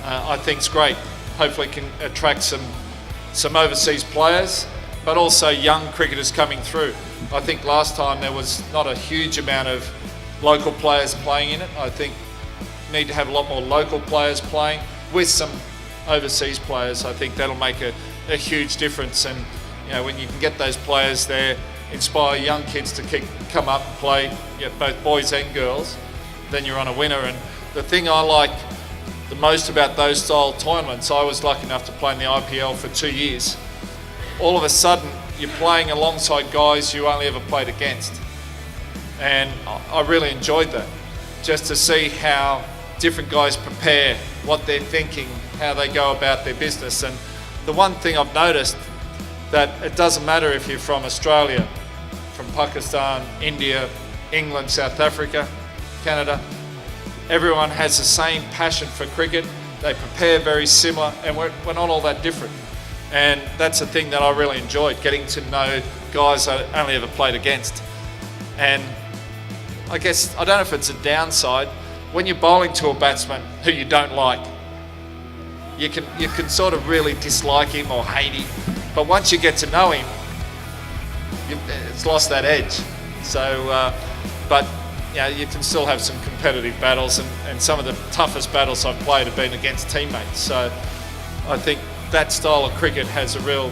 I think is great. Hopefully it can attract some overseas players, but also young cricketers coming through. I think last time there was not a huge amount of local players playing in it. I think we need to have a lot more local players playing with some overseas players. I think that'll make a huge difference. And when you can get those players there, inspire young kids to come up and play, both boys and girls, then you're on a winner. And the thing I like the most about those style tournaments, I was lucky enough to play in the IPL for 2 years. All of a sudden, you're playing alongside guys you only ever played against. and I really enjoyed that. Just to see how different guys prepare, what they're thinking, how they go about their business. And the one thing I've noticed, that it doesn't matter if you're from Australia, from Pakistan, India, England, South Africa, Canada, everyone has the same passion for cricket. They prepare very similar, and we're not all that different. And that's the thing that I really enjoyed, getting to know guys I only ever played against. And I guess, I don't know if it's a downside, when you're bowling to a batsman who you don't like, you can sort of really dislike him or hate him, but once you get to know him, it's lost that edge. So, but you know, you can still have some competitive battles, and some of the toughest battles I've played have been against teammates. So I think that style of cricket has a real,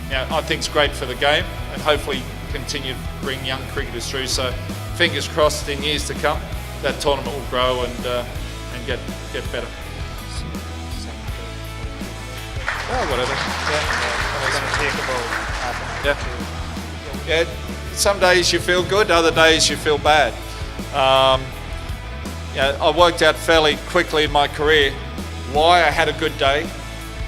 you know, I think it's great for the game, and hopefully continue to bring young cricketers through. So fingers crossed in years to come, that tournament will grow and get better. Oh, whatever. Yeah. Some days you feel good, other days you feel bad. I worked out fairly quickly in my career why I had a good day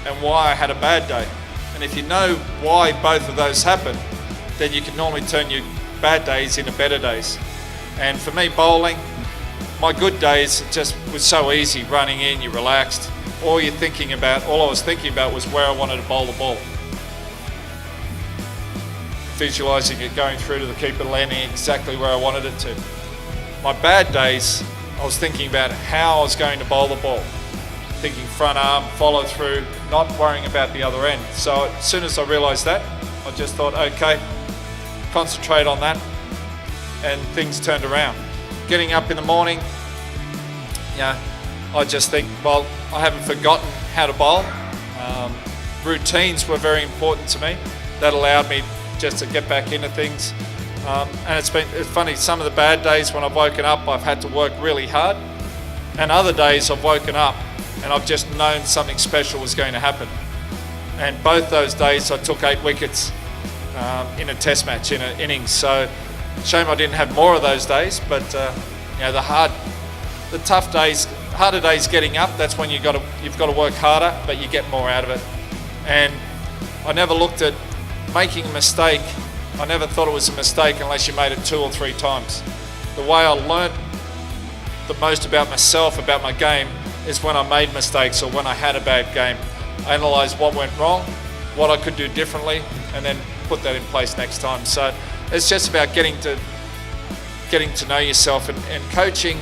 and why I had a bad day. And if you know why both of those happen, then you can normally turn your bad days into better days. And for me, bowling, my good days just was so easy, running in, you're relaxed. All I was thinking about was where I wanted to bowl the ball. Visualising it going through to the keeper, landing exactly where I wanted it to. My bad days, I was thinking about how I was going to bowl the ball. Thinking front arm, follow through, not worrying about the other end. So as soon as I realised that, I just thought, okay, concentrate on that, and things turned around. Getting up in the morning, I just think, well, I haven't forgotten how to bowl. Routines were very important to me. That allowed me just to get back into things. And it's funny, some of the bad days when I've woken up, I've had to work really hard. And other days I've woken up and I've just known something special was going to happen. And both those days I took 8 wickets in a test match, in an innings. So shame I didn't have more of those days, but the tough days, harder days getting up, that's when you've got to work harder, but you get more out of it. And I never looked at making a mistake. I never thought it was a mistake unless you made it 2 or 3 times. The way I learnt the most about myself, about my game, is when I made mistakes or when I had a bad game. I analysed what went wrong, what I could do differently, and then put that in place next time. So it's just about getting to know yourself and coaching.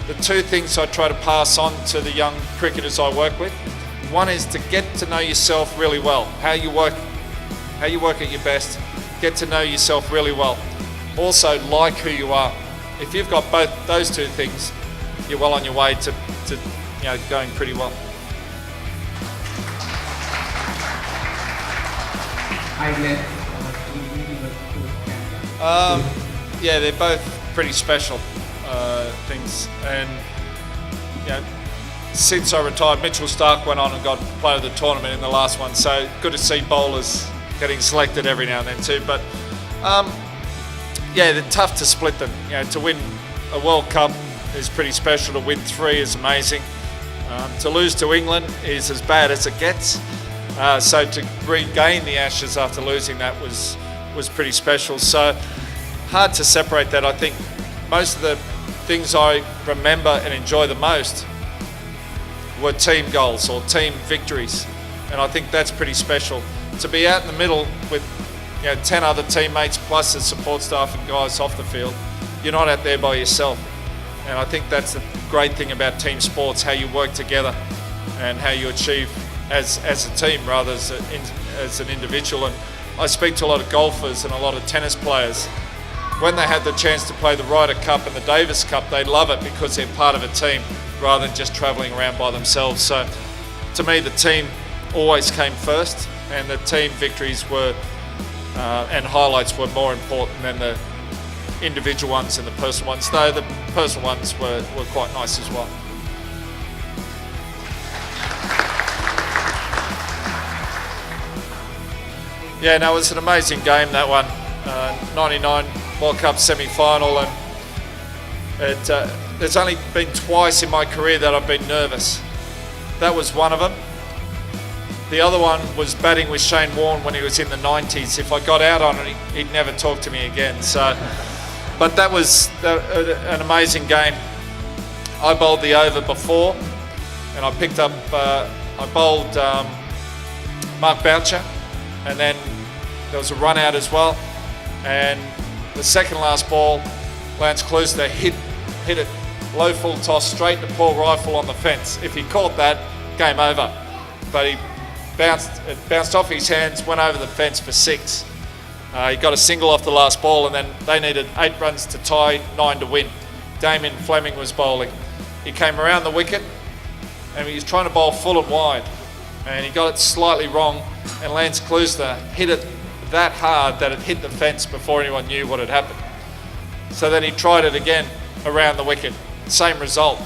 The 2 things I try to pass on to the young cricketers I work with. One is to get to know yourself really well, how you work at your best, get to know yourself really well. Also, like who you are. If you've got both those 2 things, you're well on your way to going pretty well. Yeah, they're both pretty special things, and since I retired, Mitchell Starc went on and got player of the tournament in the last one, so good to see bowlers getting selected every now and then too. But they're tough to split them. To win a World Cup is pretty special. To win 3 is amazing. To lose to England is as bad as it gets. So to regain the Ashes after losing that was pretty special. So hard to separate that. I think most of the things I remember and enjoy the most were team goals or team victories, and I think that's pretty special. To be out in the middle with 10 other teammates plus the support staff and guys off the field, you're not out there by yourself. And I think that's the great thing about team sports, how you work together and how you achieve as a team rather as an individual. And I speak to a lot of golfers and a lot of tennis players. When they have the chance to play the Ryder Cup and the Davis Cup, they love it because they're part of a team rather than just travelling around by themselves. So to me, the team always came first, and the team victories were and highlights were more important than the individual ones and the personal ones, though the personal ones were quite nice as well. Yeah, no, it was an amazing game, that one. 99 World Cup semi-final, and There's only been twice in my career that I've been nervous. That was one of them. The other one was batting with Shane Warne when he was in the 90s. If I got out on it, he'd never talk to me again. So, but that was an amazing game. I bowled the over before, and I picked up. I bowled Mark Boucher, and then there was a run out as well. And the second last ball, Lance Klusener hit it low full toss straight to Paul Rifle on the fence. If he caught that, game over. But it bounced off his hands, went over the fence for 6. He got a single off the last ball, and then they needed 8 runs to tie, 9 to win. Damien Fleming was bowling. He came around the wicket, and he was trying to bowl full and wide, and he got it slightly wrong, and Lance Klusener hit it that hard that it hit the fence before anyone knew what had happened. So then he tried it again around the wicket. Same result.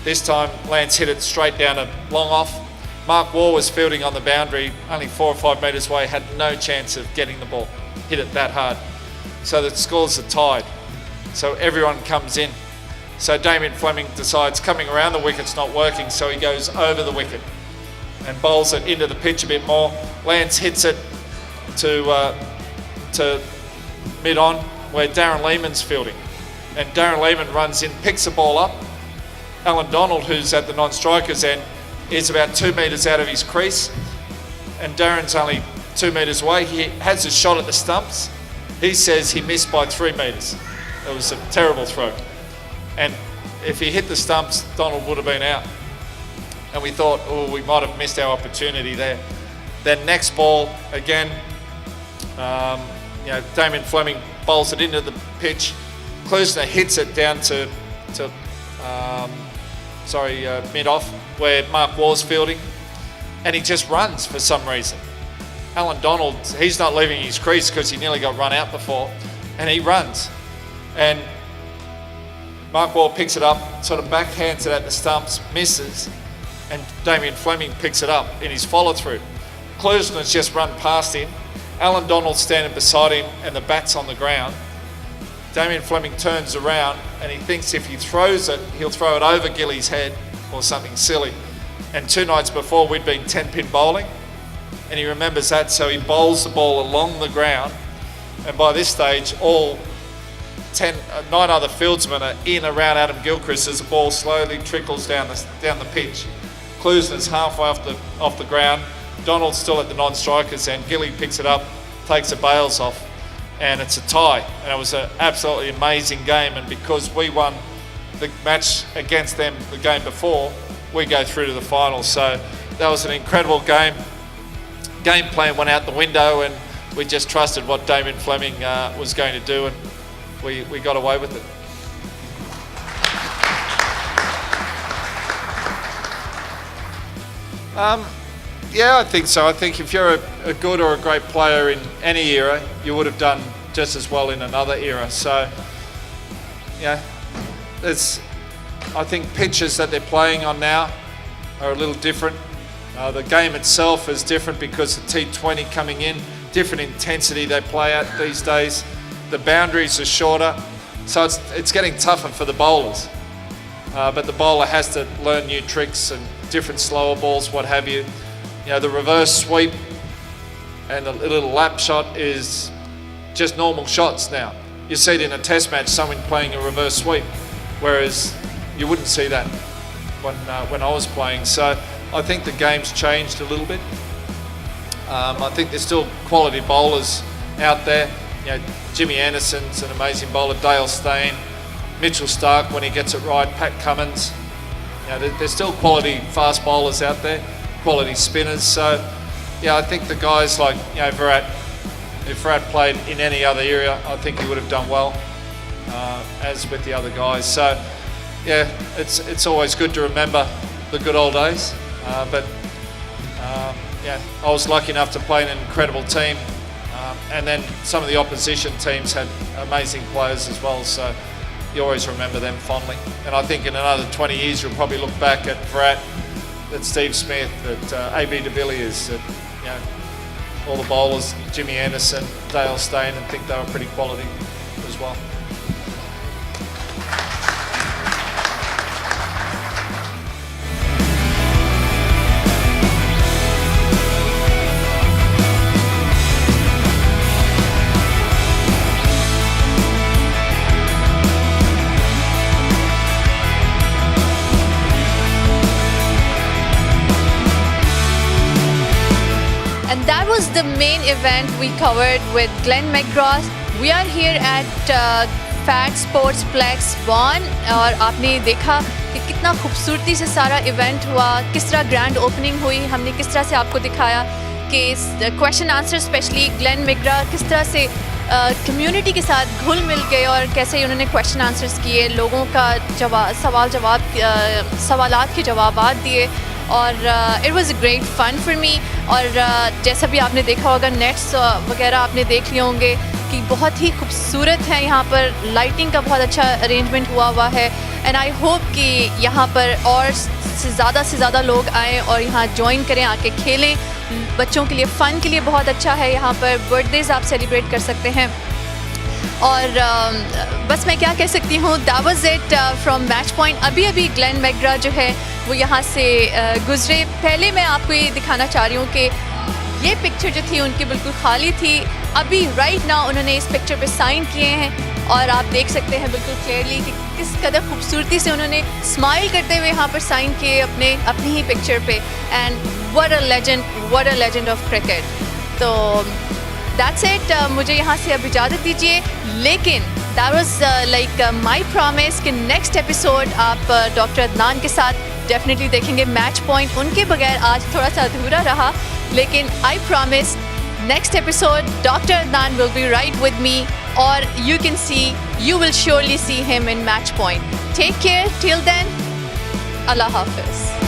This time Lance hit it straight down a long off. Mark Waugh was fielding on the boundary, only 4 or 5 metres away, had no chance of getting the ball. Hit it that hard. So the scores are tied. So everyone comes in. So Damien Fleming decides coming around the wicket's not working, so he goes over the wicket and bowls it into the pitch a bit more. Lance hits it to mid-on where Darren Lehman's fielding. And Darren Lehman runs in, picks the ball up. Alan Donald, who's at the non-striker's end, is about 2 metres out of his crease. And Darren's only 2 metres away. He has a shot at the stumps. He says he missed by 3 metres. It was a terrible throw. And if he hit the stumps, Donald would have been out. And we thought, oh, we might have missed our opportunity there. Then next ball, again, Damien Fleming bowls it into the pitch. Klusener hits it down to mid-off where Mark Waugh's fielding, and he just runs for some reason. Alan Donald, he's not leaving his crease because he nearly got run out before, and he runs. And Mark Waugh picks it up, sort of backhands it at the stumps, misses, and Damien Fleming picks it up in his follow-through. Klusener's just run past him. Alan Donald's standing beside him, and the bat's on the ground. Damien Fleming turns around, and he thinks if he throws it, he'll throw it over Gilly's head or something silly. And 2 nights before, we'd been 10-pin bowling, and he remembers that, so he bowls the ball along the ground. And by this stage, all 9 other fieldsmen are in around Adam Gilchrist as the ball slowly trickles down the pitch. Klusener's halfway off the ground. Donald's still at the non-strikers end. Gilly picks it up, takes the bails off, and it's a tie. And it was an absolutely amazing game. And because we won the match against them the game before, we go through to the finals. So that was an incredible game. Game plan went out the window, and we just trusted what Damien Fleming was going to do, and we got away with it. Yeah, I think so. I think if you're a good or a great player in any era, you would have done just as well in another era. So, yeah, I think pitches that they're playing on now are a little different. The game itself is different because the T20 coming in, different intensity they play at these days. The boundaries are shorter, so it's getting tougher for the bowlers. But the bowler has to learn new tricks and different slower balls, what have you. You know, the reverse sweep and the little lap shot is just normal shots now. You see it in a test match, someone playing a reverse sweep, whereas you wouldn't see that when I was playing. So I think the game's changed a little bit. I think there's still quality bowlers out there. You know, Jimmy Anderson's an amazing bowler, Dale Steyn, Mitchell Starc when he gets it right, Pat Cummins. You know, there's still quality fast bowlers out there, quality spinners. So, yeah, I think the guys like, you know, Virat, if Virat played in any other era, I think he would have done well, as with the other guys. So, yeah, it's always good to remember the good old days. Yeah, I was lucky enough to play in an incredible team, and then some of the opposition teams had amazing players as well. So you always remember them fondly. And I think in another 20 years, you'll probably look back at Virat, at Steve Smith, at A.B. de Villiers, at, you know, all the bowlers, Jimmy Anderson, Dale Steyn, and think they were pretty quality as well. that was the main event we covered with Glenn McGrath. We are here at PHAT Sportsplex 1 और आपने देखा कि कितना खूबसूरती से सारा event हुआ, किस तरह ग्रैंड ओपनिंग हुई, हमने किस तरह से आपको दिखाया कि question answer specially Glenn McGrath किस तरह से कम्युनिटी के साथ घुल मिल गए और कैसे उन्होंने क्वेश्चन आंसर्स किए, लोगों का सवालात के जवाबात दिए और it was a great fun for me. और जैसा भी आपने देखा होगा नेट्स वगैरह आपने देख लिए होंगे कि बहुत ही खूबसूरत है, यहाँ पर लाइटिंग का बहुत अच्छा अरेंजमेंट हुआ है एंड आई होप कि यहाँ पर और से ज़्यादा लोग आएँ और यहाँ ज्वाइन करें, आके खेलें। बच्चों के लिए फ़न के लिए बहुत अच्छा है, यहाँ पर बर्थडेज़ आप सेलिब्रेट कर सकते हैं। और बस मैं क्या कह सकती हूँ, that was it from match point. अभी ग्लेन मैकग्राथ जो है वो यहाँ से गुजरे। पहले मैं आपको ये दिखाना चाह रही हूँ कि ये पिक्चर जो थी उनकी बिल्कुल खाली थी, अभी राइट नाउ उन्होंने इस पिक्चर पे साइन किए हैं और आप देख सकते हैं बिल्कुल क्लियरली कि किस कदर खूबसूरती से उन्होंने स्माइल करते हुए यहाँ पर साइन किए अपनी ही पिक्चर पे। And what a legend of cricket. तो दैट्स इट, मुझे यहाँ से अब इजाज़त दीजिए, लेकिन that was like my promise कि नेक्स्ट एपिसोड आप डॉक्टर अदनान के साथ डेफिनेटली देखेंगे। मैच पॉइंट उनके बगैर आज थोड़ा सा अधूरा रहा, लेकिन I promise next episode doctor Adnan will be right with me और you will surely see him in match point. Take care till then. Allah Hafiz.